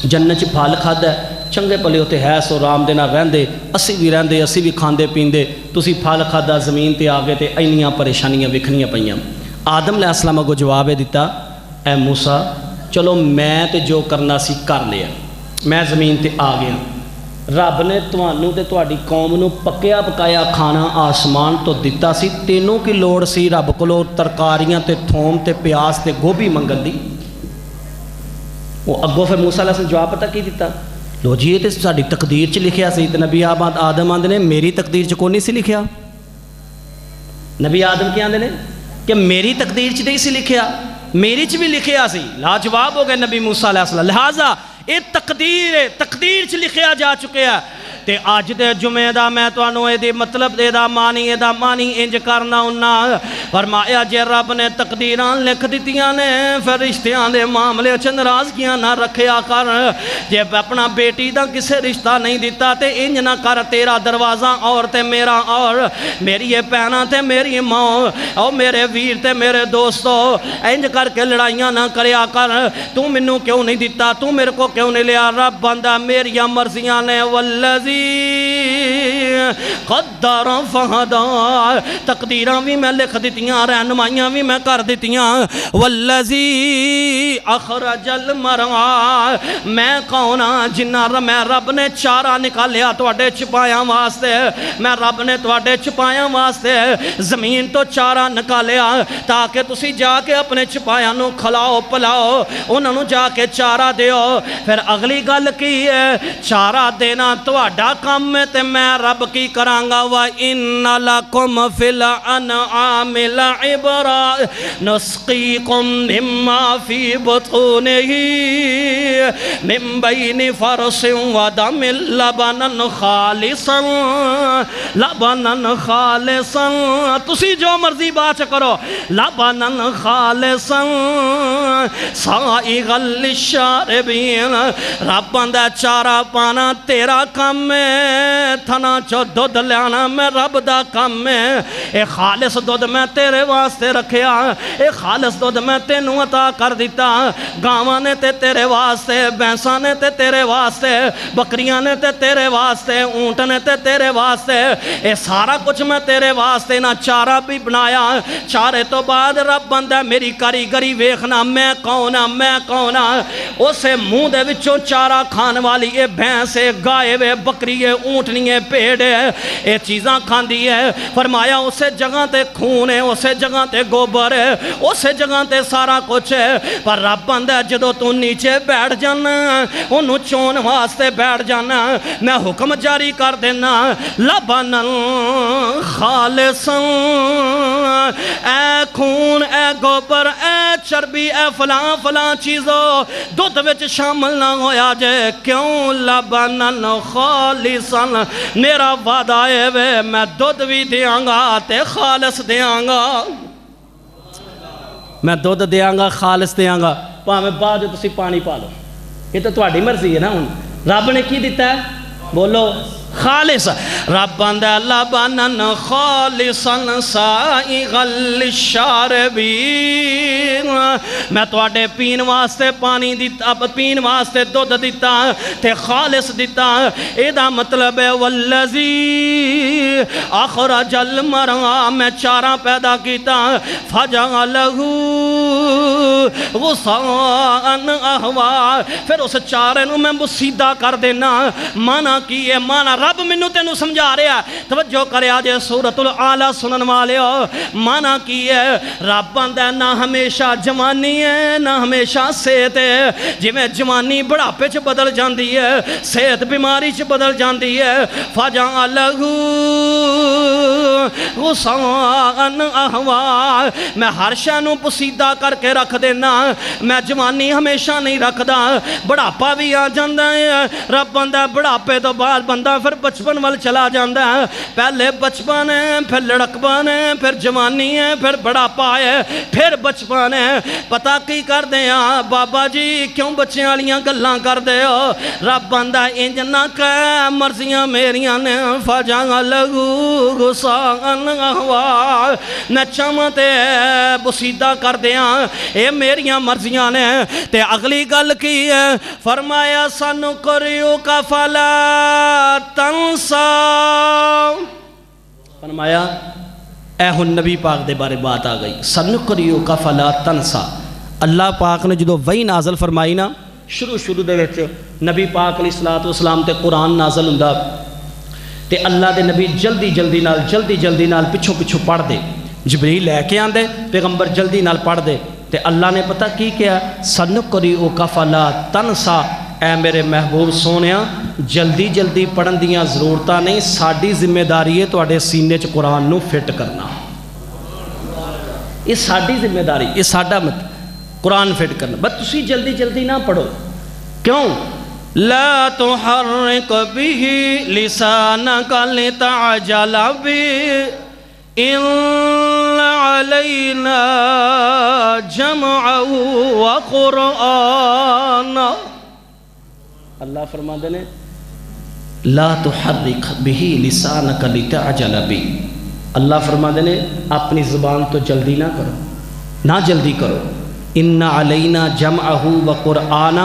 جنت پھل کھادا ہے، چنگے بھلے اتنے ہے سو رام دے نال رہندے، اسی بھی رہندے، اسی بھی کھاندے پیندے، تسی پھل کھادا زمین تے آ گئے تے اینیاں پریشانیاں وکھنیاں پئیاں۔ آدم علیہ السلام کو جواب دیتا اے موسیٰ چلو میں تے جو کرنا سی کر لیا، میں زمین تے آ گیا، رب نے تانوں تے تہاڈی قوم نو پکیا پکایا کھانا آسمان تو دتا سی، تینوں کی لوڑ سی رب کولوں ترکاریاں تے تھوم تے پیاز تے گوبھی منگن دی؟ وہ اگوں پھر موسیٰ علیہ السلام جواب پتہ کی دیتا، لو جی یہ تے ساڈی تقدیر چ لکھیا سی، تے نبی آدم آندے نے میری تقدیر چ کوئی نہیں سی لکھیا، نبی آدم کی آندے نے کہ میری تقدیر چ نہیں سی لکھیا، میری چ بھی لکھیا سی، لاجواب ہو گئے نبی موسیٰ علیہ السلام، لہٰذا یہ تقدیر ہے، تقدیر چ لکھیا جا چکے ہیں، تے اج دے جمعے دا میں تانوں اے دی مطلب اے دا مانی انج کرنا ہونا، فرمایا جے رب نے تقدیراں لکھ دتیاں نے پھر رشتیاں دے معاملے چ ناراضگیاں نہ رکھیا کر، جے اپنا بیٹی دا کسے رشتہ نہیں دیتا تے انج نہ کر، تیرا دروازہ اور تے میرا اور، میری یہ بہناں تے میری ماں او میرے ویر تے میرے دوستو، انج کر کے لڑائیاں نہ کریا کر، تو منوں کیوں نہیں دیتا، تو میرے کو کیوں نہیں لیا؟ رب بندہ میری مرضیاں نے والذی قدر فہدا، تقدیراں بھی میں لکھ دیتیاں، رہنمائیاں بھی میں کر دیتیاں، والذی اخرج المرعا، میں کون جنہ میں رب نے چارہ نکالیا تواڈے چھپایاں واسطے، میں رب نے تواڈے چھپایاں واسطے زمین تو چارہ نکالیا تاکہ تسی جا کے اپنے چھپایاں نو کھلاؤ پلاؤ، انہوں نے جا کے چارہ دیو۔ پھر اگلی گل کی ہے چارہ دینا تواڈا کام ہے تے میں رب کی کرانگا، وَإِنَّ لَكُمْ فِي الْأَنْعَامِ لَعِبْرَةً نُسْقِيكُم مِّمَّا فِي بُطُونِهِ مِن بَيْنِ فَرْثٍ وَدَمٍ لَبَنًا خَالِصًا، تسی جو مرضی بات کرو، لَبَنًا خَالِصًا سَائِغًا لِلشَّارِبِينَ، رب اندہ چارہ پانا تیرا کام ہے، تھنا چو دودھ لیانا میں رب دا کام ہے، اے خالص دودھ میں تیرے واسطے رکھیا، اے خالص دودھ میں تینوں عطا کر دیتا، گاواں نے تے تیرے واسطے، بھینساں نے تے تیرے واسطے، بکریاں نے تے تیرے واسطے، اونٹ نے تے تیرے واسطے، اے سارا کچھ میں تیرے واسطے، نہ چارہ بھی بنایا، چارے تو بعد رب بندہ میری کاریگری ویکھنا، میں کون اسے منہ دے وچوں چارہ کھان والی اے بھینس اے گائے وے بکری بکری ہے, اونٹنی ہے, بھیڑ ہے, یہ چیزاں کھاندی ہے. فرمایا اسے جگہ تے خون ہے, اسے جگہ تے گوبر ہے, اسے جگہ تے سارا کچھ ہے. پر رب آندا جدو تو نیچے بیٹھ جانا, انہوں چون واسطے بیٹھ جانا, میں حکم جاری کر دینا لبن خالصا, اے خون, اے گوبر, اے چربی, اے فلاں فلاں چیزوں دودھ وچ شامل نہ ہویا جے. کیوں؟ لبن خالصا, میرا وعدہ ہے وے میں دودھ بھی دیاں گا تے خالص دیاں گا. میں دودھ دیاں گا, خالص دیاں گا, پاویں بعد تسی پانی پا لو, یہ تو تہاڈی مرضی ہے نا. ہن رب نے کی دیتا ہے؟ بولو خالص. رب آندا لبنن خالصا سائغا للشاربین, میں تواڈے پین واسطے پانی دیتا, پین واسطے دودھ دیتا تے خالص دیتا. اے دا مطلب ہے والذی اخرج المرعى, میں چارہ پیدا کیتا فجعلہ غثاء احوا, پھر اس چارے نو میں مسیدہ کر دینا. مانا کی ہے؟ مانا رب منو تینو سمجھا رہا ہے, توجہ کرے آجے سورۃ الاعلیٰ سنن والے ہو. مانا کی ہے؟ رب آندا نہ ہمیشہ جوانی ہے نہ ہمیشہ صحت ہے. جی میں جوانی بڑھاپے چ بدل جاندی ہے, صحت بیماری چ بدل جاندی ہے. فجعلہ غثاء احوا, میں ہر شے نو پسیدہ کر کے رکھ دینا. میں جوانی ہمیشہ نہیں رکھدا, بڑھاپا بھی آ جاندا ہے. رب آندا بڑھاپے تو بعد بندہ پھر بچپن وال چلا جاندا ہے. پہلے بچپن ہے, پھر لڑکپن ہے, پھر جوانی ہے, پھر بڑھاپا ہے, پھر بچپن ہے. پتہ کی کر دے بابا جی کیوں بچے والیاں گلاں کر دے ہو؟ رب آندا انج نہ کہ مرضیاں میریاں نے. فجعلہ غثاء احوا, میں چاہواں تے بسیدہ کر دیاں, اے میریاں مرضیاں نے. تے اگلی گل کی ہے؟ فرمایا سنقرئک فلا تنسا. فرمایا اے ہن نبی پاک دے بارے بات آ گئی. سنقرئک فلا تنسا, اللہ پاک نے جدو وحی نازل فرمائی نا, شروع دے وچ نبی پاک علیہ الصلوۃ والسلام تے قرآن نازل ہوندا تے اللہ دے نبی جلدی نال پچھو پڑھ دے. جبریل لے کے آندے, پیغمبر جلدی نال پڑھ دے. تے اللہ نے پتہ کی کیا؟ سنقرئک فلا تنسا, اے میرے محبوب سونیا جلدی پڑھن دیاں ضرورتاں نہیں, ساڈی ذمہ داری ہے تواڈے سینے چ قرآن نو فٹ کرنا. یہ ساڈی ذمہ داری, یہ ساڈا قرآن فٹ کرنا. بس تسی جلدی نہ پڑھو. کیوں؟ لا تحرک به لسانک لتعجل به ان علینا جمعہ وقرآن. اللہ فرماتے ہیں لا تحرک به لسانک لتعجل به. اللہ فرماتے ہیں اپنی زبان تو جلدی نہ کرو, نہ جلدی کرو. ان علینا جمعہ وقرآن,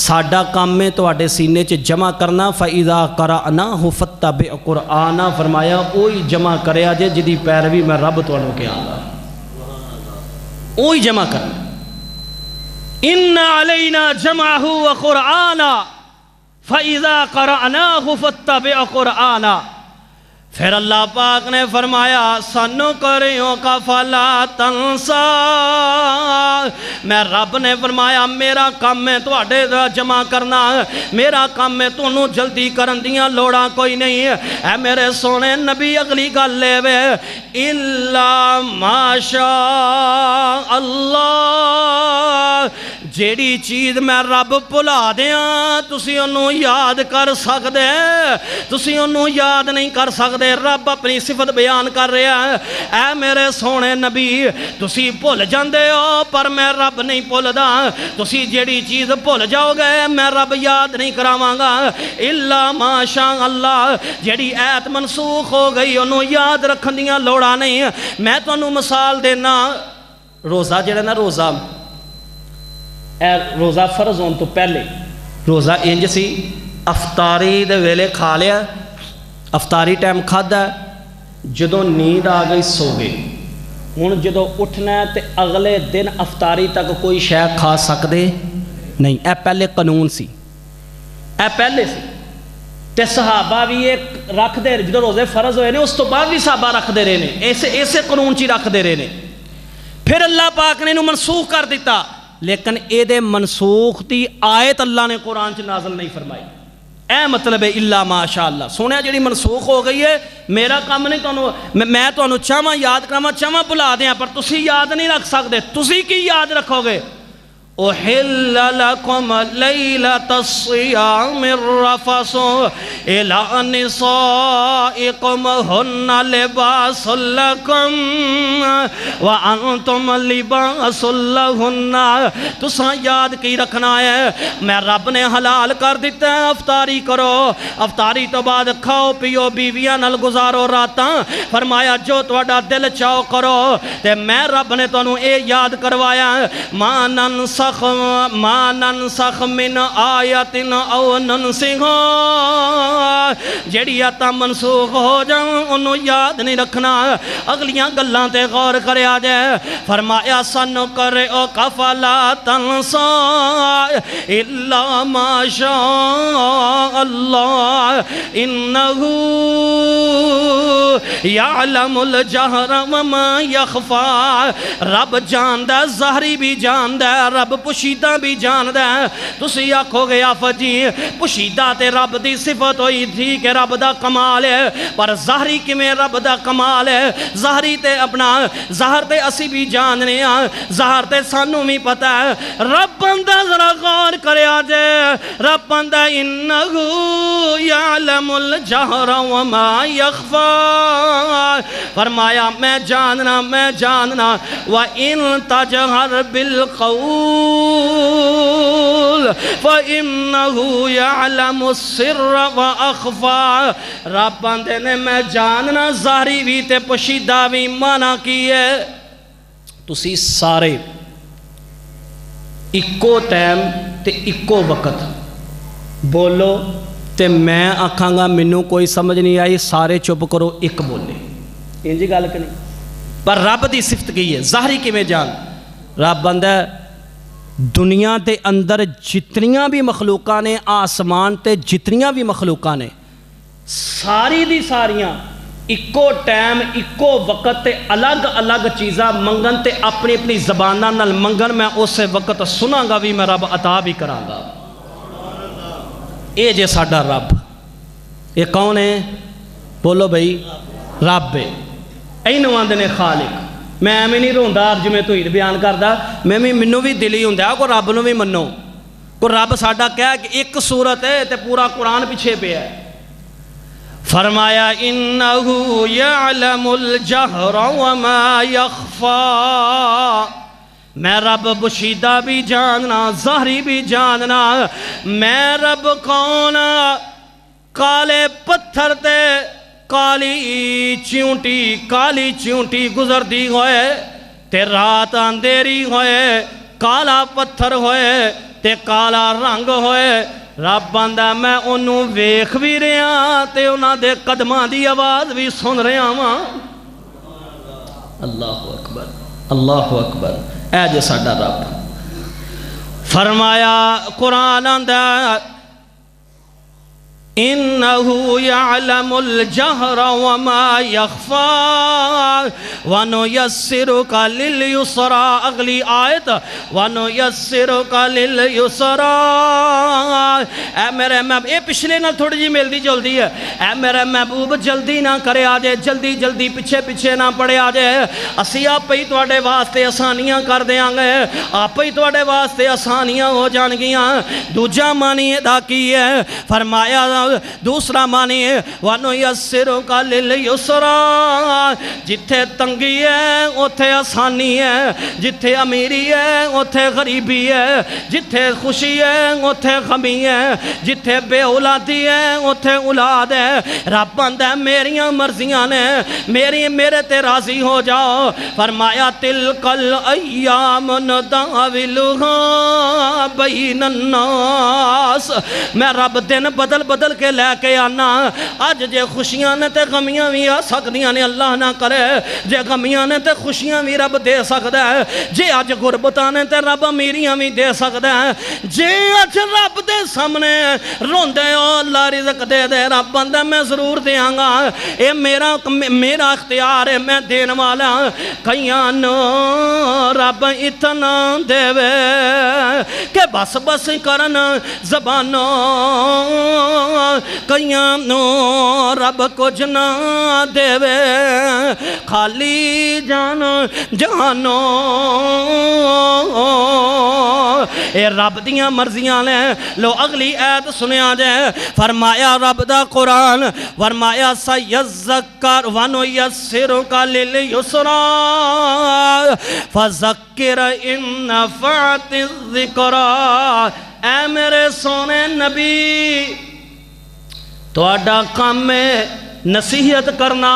ساڈا کام ہے تواڈے سینے چ جمع کرنا. فَإِذَا قَرَأْنَاهُ فَاتَّبِعْ قُرْآنَ, فرمایا اوہی جمع کریا جے جدی پیروی میں رب تانوں کہاں گا, اوہی جمع کرنا. ان علینا جمعہ وقرآن فَإِذَا قَرَأْنَاهُ فَاتَّبِعْ قُرْآنَ. پھر اللہ پاک نے فرمایا سنقرئک فلا تنسا, میں رب نے فرمایا میرا کام ہے تواڈے جمع کرنا, میرا کام ہے تانوں جلدی کرن دیاں لوڑاں کوئی نہیں. اے میرے سونے نبی اگلی گل لے وے الا ماشاء اللہ, جیڑی چیز میں رب بھلا دیاں تسی انہوں یاد کر سکدے, تسی انہوں یاد نہیں کر سکدے. رب اپنی صفت بیان کر رہا ہے. اے میرے سونے نبی تسی بھول جاندے ہو پر میں رب نہیں بھولدا. تسی جیڑی چیز بھول جاؤ گے میں رب یاد نہیں کراواں گا. الا ماشاء اللہ, جیڑی ایت منسوخ ہو گئی انہوں یاد رکھن دیاں لوڑاں نہیں. میں تانوں مثال دینا, روزہ جڑا نا روزہ, اے روزہ فرض ہون تو پہلے روزہ انج سی, افطاری دے ویلے کھا لیا, افطاری ٹائم کھادا, جدوں نیند آ گئی سو گئے. ہن جدوں اٹھنا ہے تے اگلے دن افطاری تک کوئی شے کھا سکدے نہیں. اے پہلے قانون سی, اے پہلے سی. تے صحابہ بھی ایک رکھ دے جدو روزے فرض ہوئے نے اس تو بعد بھی صحابہ رکھ دے رہے نے ایسے قانون چی رکھ دے رہے نے پھر اللہ پاک نے انہوں منسوخ کر دیتا لیکن اے دے منسوخ دی آیت اللہ نے قرآن چ نازل نہیں فرمائی اے مطلب ہے اللہ ماشاءاللہ سونے جڑی منسوخ ہو گئی ہے میرا کام نہیں میں تانوں چاہواں یاد کراواں چاہواں بھلا دیاں پر تسی یاد نہیں رکھ سکتے تسی کی یاد رکھو گے احل لکم لیلۃ الصیام الرفث الی نسائکم ہن لباس لکم وانتم لباس لہن تساں یاد کی رکھنا ہے میں رب نے حلال کر دیتا ہے افطاری کرو افطاری تو بعد کھاؤ پیو بیویاں نال گزارو راتاں فرمایا جو تہاڈا دل چاہو کرو تے میں رب نے تانوں اے یاد کروایا ما ننسخ من آیت او ننسخ جیڑی آتا منسوخ ہو جاؤں انہوں یاد نہیں رکھنا اگلیاں گلان تے غور کریا جائے فرمایا سنقرئک فلا تنسا الا ما شاء اللہ انہو یعلم الجہر وما یخفا رب جاندہ ظاہری بھی جاندہ رب پشیدہ بھی جاندہ تسی آکھو گے آفت جی پشیدہ تے رب دی صفت ہوئی تھی کہ رب دا کمال ہے پر ظاہری کی میں رب دا کمال ہے ظاہری تے اپنا ظاہر تے اسی بھی جاننے ہیں ظاہر تے سانو بھی پتہ ہے رب بندہ ذرا غور کرے آجے رب بندہ انہو یعلم الجہر وما یخفا فرمایا میں جاننا وَإِن تَجْهَرْ بِالْقَوْلِ فَإِنَّهُ يَعْلَمُ السِّرَّ وَأَخْفَى رب بندے نے میں جاننا ظاہری بھی تے پشیدہ بھی مانا کی ہے تسی سارے اکو ٹائم تے اکو وقت بولو تے میں آکھاں گا منوں کوئی سمجھ نہیں آئی سارے چپ کرو ایک بولے انجی گال کہ نہیں پر رب دی صفت کی ہے ظاہری کی میں جان رب بندہ دنیا تے اندر جتنیاں بھی مخلوقاں نے آسمان تے جتنیاں بھی مخلوقاں نے ساری دی ساریاں اکو ٹائم اکو وقت تے الگ الگ چیزاں منگن تے اپنی اپنی زبانہ نال منگن میں اسے وقت سناں گا بھی میں رب عطا بھی کراں گا اے جے ساڈا رب یہ کون ہے بولو بھئی رب ہے اینو آندے نے خالق میں نہیں روندا اب جویں توحید بیان کردا میں منوں بھی دلی ہوندا کو رب نو بھی منو کو رب ساڈا کہہ کہ ایک صورت ہے تے پورا قرآن پیچھے پہ ہے فرمایا انہو یعلم الجہر وما یخفا میں رب بشیدہ بھی جاننا ظاہری بھی جاننا میں رب کون کالے پتھر تے کالی چیونٹی گزر دی ہوئے تے رات اندھیری ہوئے کالا پتھر ہوئے تے کالا رنگ ہوئے رب بندہ میں انہوں ویکھ بھی رہا تے انہاں دے قدماں دی آواز بھی سن رہا ہاں اللہ اکبر اے جے ساڈا رب فرمایا قرآن آندہ انہو یعلم الجہر وما یخفا ونیسرک للیسرا اگلی آیت ونیسرک للیسرا اے میرے محبوب اے پچھلے نہ تھوڑی جی ملدی جلدی ہے اے میرے محبوب جلدی نہ کرے آجے جلدی پیچھے نہ پڑے آجے اسی آپ ہی توڑے واسطے آسانیاں کر دیاں گے آپ ہی توڑے واسطے آسانیاں ہو جان گیاں دوجہ معنی ادا کی ہے فرمایا دوسرا معنی ہے وَنُيَسِّرُكَ لِلْيُسْرَى جتھے تنگی ہے اتھے آسانی ہے جتھے امیری ہے اتھے غریبی ہے جتھے خوشی ہے اتھے غمی ہے جتھے بے اولادی ہے اتھے اولاد ہے رب بندہ میریاں مرضیاں نے میرے تے راضی ہو جاؤ فرمایا تِلْكَ الْأَيَّامُ نُدَاوِلُهَا بَيْنَ النَّاسِ میں رب دن بدل کر کے لے کے آنا اج جے خوشیاں نے تے غمیاں بھی آ سکدیاں نے اللہ نہ کرے جے غمیاں نے تے خوشیاں بھی رب دے سکدا ہے جے اج غربتاں نے تے رب امیریاں بھی دے سکدا ہے جے اج رب دے سامنے روندے ہو اللہ رزق دے دے رب بندہ میں ضرور دیاں گا اے میرا اختیار ہے میں دین والا کئیاں نو رب اتنا دے وے کہ بس بس کرن زبانوں کئیاں نو رب کچھ نہ دے وے خالی جان جہانوں اے رب دیاں مرضیاں لے لو اگلی آیت سنیا جائے فرمایا رب دا قرآن فرمایا سیذکر ونیسرک للیسرا فذکر ان نفعت الذکرا اے میرے سونے نبی تو آڈا کام میں نصیحت کرنا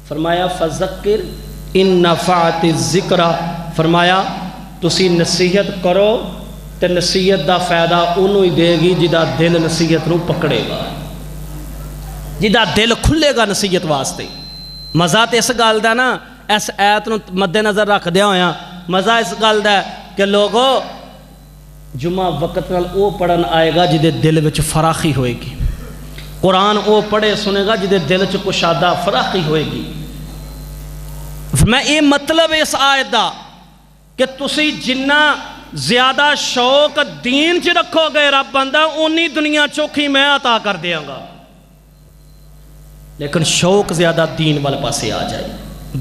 فرمایا فذکر ان نفعت الذکرا فرمایا تسی نصیحت کرو تے نصیحت دا فائدہ انہوں ہی دے گی جدا دل نصیحت نو پکڑے گا جدا دل کھلے گا نصیحت واسطے مزہ تے اس گال دا نا اس آیت نو مد نظر رکھ دیا ہویا مزہ اس گال دا کہ لوگو جمعہ وقت نال او پڑھن آئے گا جدے دل وچ فراخی ہوئے گی قرآن او پڑھے سنے گا جدے دل وچ کشادہ فراخی ہوئے گی میں یہ مطلب اس آیت دا کہ تسی جنہ زیادہ شوق دین چ رکھو گے رب بندہ اونی دنیا چوکھی میں عطا کر دیاں گا لیکن شوق زیادہ دین والے پاسے آ جائے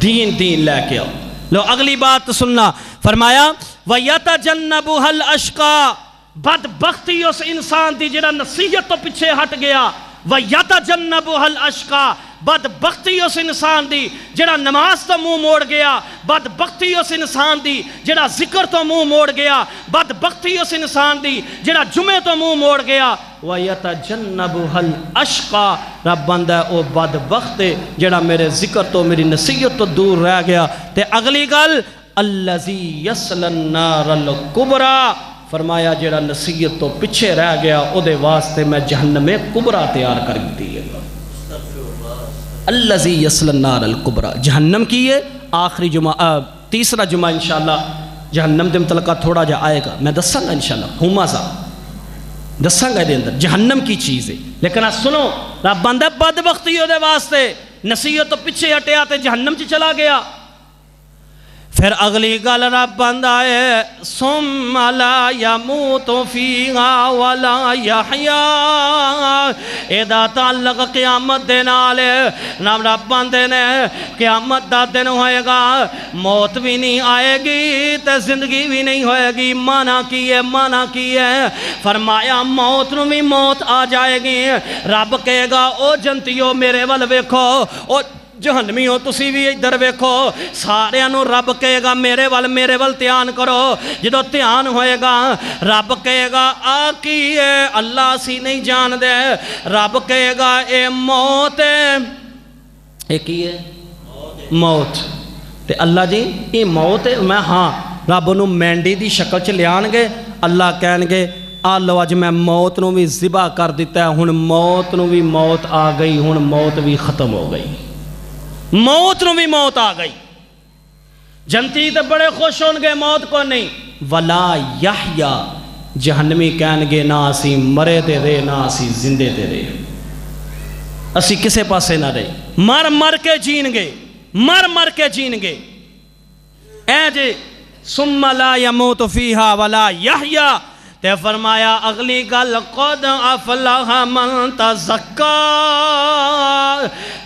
دین لے کے آؤ لو اگلی بات سننا فرمایا وَيَتَجَنَّبُهَا الْأَشْقَى بدبختی اس انسان دی جڑا نصیحت تو پیچھے ہٹ گیا وَيَتَجَنَّبُهَا الْأَشْقَى بدبختی اس انسان دی جڑا نماز تو منہ موڑ گیا بدبختی اس انسان دی جڑا ذکر تو منہ موڑ گیا بدبختی اس انسان دی جڑا جمعے تو منہ موڑ گیا وَيَتَجَنَّبُهَا الْأَشْقَى رب بندہ او بدبخت جڑا میرے ذکر تو میری نصیحت تو دور رہ گیا تے اگلی گل الَّذِي يَصْلَى النَّارَ الْكُبْرَى فرمایا جڑا نصیحت تو پیچھے رہ گیا او دے واسطے میں جہنم کبرا تیار کر دی ہے الَّذِي يَصْلَى النَّارَ الْكُبْرَى جہنم کی ہے آخری جمعہ تیسرا جمعہ انشاءاللہ جہنم دے متعلقہ تھوڑا جا آئے گا میں دساں گا انشاءاللہ ہوما سا دساں گا دے اندر جہنم کی چیز ہے لیکن آج سنو رب بندہ بدبختی ہو دے واسطے نصیحت تو پیچھے ہٹیا تے جہنم چ چلا گیا پھر اگلی گل رب بندہ ہے ثم لا يموت فیہا ولا یحیا ایدہ تعلق قیامت دے نالے نام رب بندے نے قیامت دا دن ہوئے گا موت بھی نہیں آئے گی تے زندگی بھی نہیں ہوئے گی مانا کی ہے فرمایا موت نو بھی موت آ جائے گی رب کہے گا او جنتیو میرے ول ویکھو او جہنمی ہو تسی بھی ادھر ویکھو سارے انو رب کہے گا میرے ول تیان کرو جدو تیان ہوئے گا رب کہے گا آکی ہے اللہ سی نہیں جان دے رب کہے گا اے موت ہے اے کی ہے موت تے اللہ جی اے موت ہے میں ہاں رب انو مینڈی دی شکل چ لیان گے اللہ کہن گے آلو اج میں موت نو بھی ذبح کر دیتا ہے ہن موت نو بھی موت آ گئی ہن موت بھی ختم ہو گئی موت نو بھی موت آ گئی جنتی تے بڑے خوش ہون گے موت کو نہیں ولا یحیا جہنمی کہن گے نہ اسی مرے دے رہے نہ اسی زندے دے رہے اسی کسے پاسے نہ رہے مر کے جین گے اے جے ثم لا يموت فیہا ولا یحیا تے فرمایا اگلی گل قد افلح من تزکا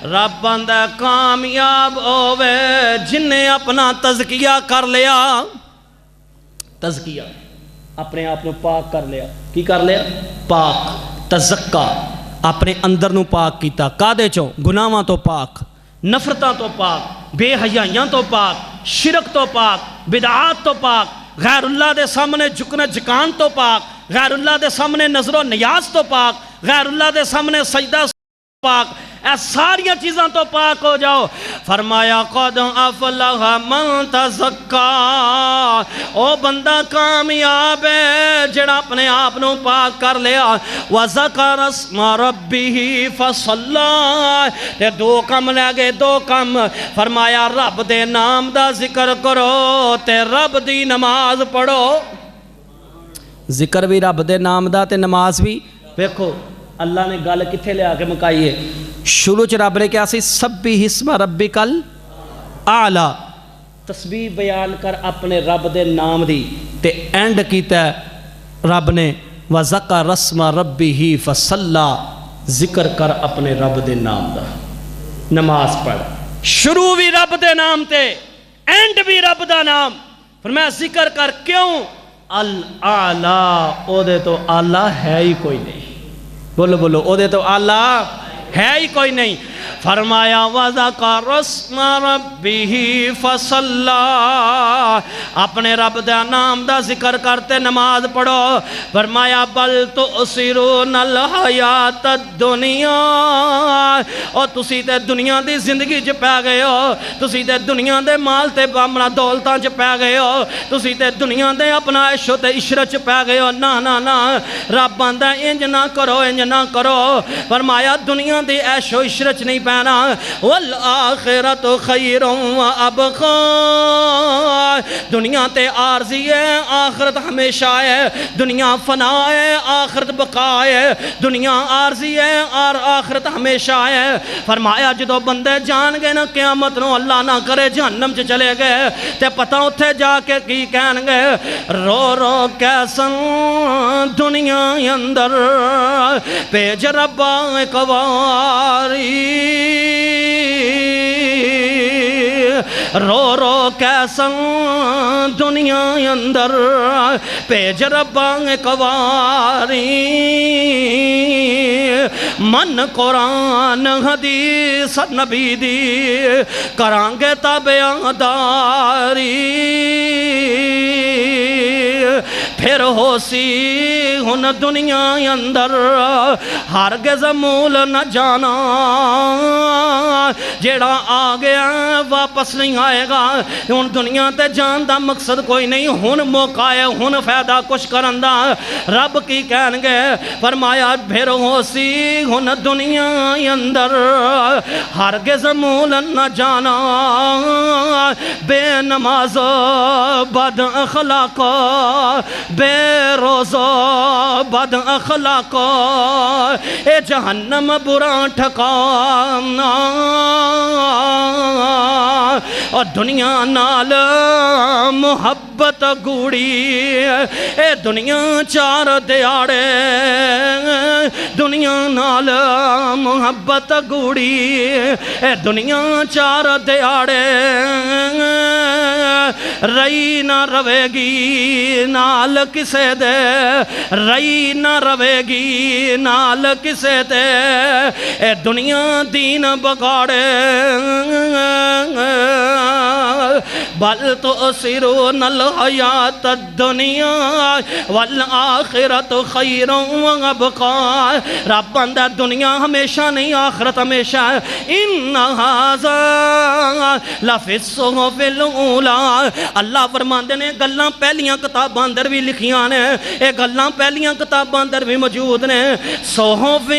رب بندہ کامیاب ہوئے جن نے اپنا تزکیہ کر لیا تزکیہ اپنے آپ نو پاک کر لیا کی کر لیا پاک تزکا اپنے اندر نو پاک کیتا کادے چو گناہاں تو پاک نفرتاں تو پاک بے حیائیاں تو پاک شرک تو پاک بدعات تو پاک غیر اللہ دے سامنے جھکنا جھکان تو پاک غیر اللہ دے سامنے نظر و نیاز تو پاک غیر اللہ دے سامنے سجدہ پاک اے ساری چیزاں تو پاک ہو جاؤ۔ فرمایا قد افلح من تزکا، او بندہ کامیاب ہے جڑا اپنے آپ نو پاک کر لیا۔ وذکر اسم ربہ فصلی، تے دو کم لے گئے، دو کم۔ فرمایا رب دے نام دا ذکر کرو تے رب دی نماز پڑھو۔ ذکر بھی رب دے نام دا تے نماز بھی۔ دیکھو اللہ نے گل کتھے لے آکے مکائی ہے، شروع چ رب نے کیا سی سبح اسم ربک الاعلی، تسبیح بیان کر اپنے رب دے نام دی، تے اینڈ کیتا ہے رب نے وذکر اسم ربہ فصلی، ذکر کر اپنے رب دے نام دا، نماز پڑھ۔ شروع بھی رب دے نام تے اینڈ بھی رب دا نام، فرمایا ذکر کر، کیوں؟ الاعلی، او دے تو اعلیٰ ہے ہی کوئی نہیں، بولو بولو، او دے تو اعلیٰ ہے ہی کوئی نہیں۔ فرمایا وذکر اسم ربہ فصلی، اپنے رب دا نام دا ذکر کرتے نماز پڑھو۔ فرمایا بل تؤثرون الحیات الدنیا، اور تسی تے دنیا دی زندگی چ پہ گئے ہو، تسی تے دنیا دے مال تے اپنا دولتاں چ پہ گئے ہو، تسی تے دنیا دے اپنا عشق تے عشرت چ پہ گئے ہو۔ نا نا نا، رب آندا انج نہ کرو، انج نہ کرو۔ فرمایا دنیا دی عیش و عشرت نہیں پہنا، والآخرت خیر و ابقا، دنیا تے عارضی ہے، آخرت ہمیشہ ہے۔ دنیا فنا ہے، آخرت بقا ہے۔ دنیا عارضی ہے اور آخرت ہمیشہ ہے۔ فرمایا جدو بندے جان گئے نا قیامت نو، اللہ نہ کرے جہنم چ چلے گئے، تے پتہ اتھے جا کے کی کہن گے، رو رو کیسن دنیا اندر پیج ربا کواری، رو رو کیسن دنیا اندر پیج ربا کواری، من قرآن حدیث نبی دی کرانگے تابعداری، پھر ہو سی ہن دنیا اندر ہرگز مول نہ جانا، جیڑا آ گیا واپس نہیں آئے گا۔ ہن دنیا تے جان دا مقصد کوئی نہیں، ہن موقع ہے، ہن فائدہ کچھ کرن دا۔ رب کی کہن گے، فرمایا پھر ہو سی ہن دنیا اندر ہرگز مول نہ جانا، بے نماز بد اخلاق، بے روزہ بد اخلاق، اے جہنم برا ٹھکانا، اور دنیا نال محبت گوڑی، اے دنیا چار دیاڑے، دنیا نال محبت گوڑی، اے دنیا چار دیاڑے، رئی نہ روے گی نال کسے دے، رئی نہ روے گی نال کسے دے، اے دنیا دین بگاڑے، بل تؤثرون الحیات الدنیا والآخرت خیر و ابقا، رب بندہ دنیا ہمیشہ نہیں، آخرت ہمیشہ ہے۔ ان ھذا لفی الصحف الاولی، اللہ فرماندے نے گلاں پہلیاں کتاباں اندر بھی لکھیاں نے، اے گلاں پہلیاں کتاباں اندر بھی موجود نے، صحف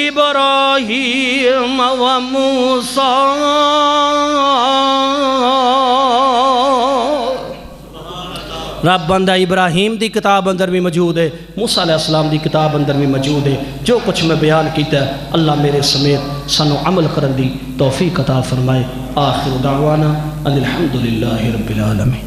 ابراہیم و موسیٰ، رب بندہ ابراہیم دی کتاب اندر بھی موجود ہے، موسیٰ علیہ السلام دی کتاب اندر بھی موجود ہے۔ جو کچھ میں بیان کیتا ہے اللہ میرے سمیت سانو عمل کرن دی توفیق عطا فرمائے۔ آخر دعوانا ان الحمدللہ رب العالمین۔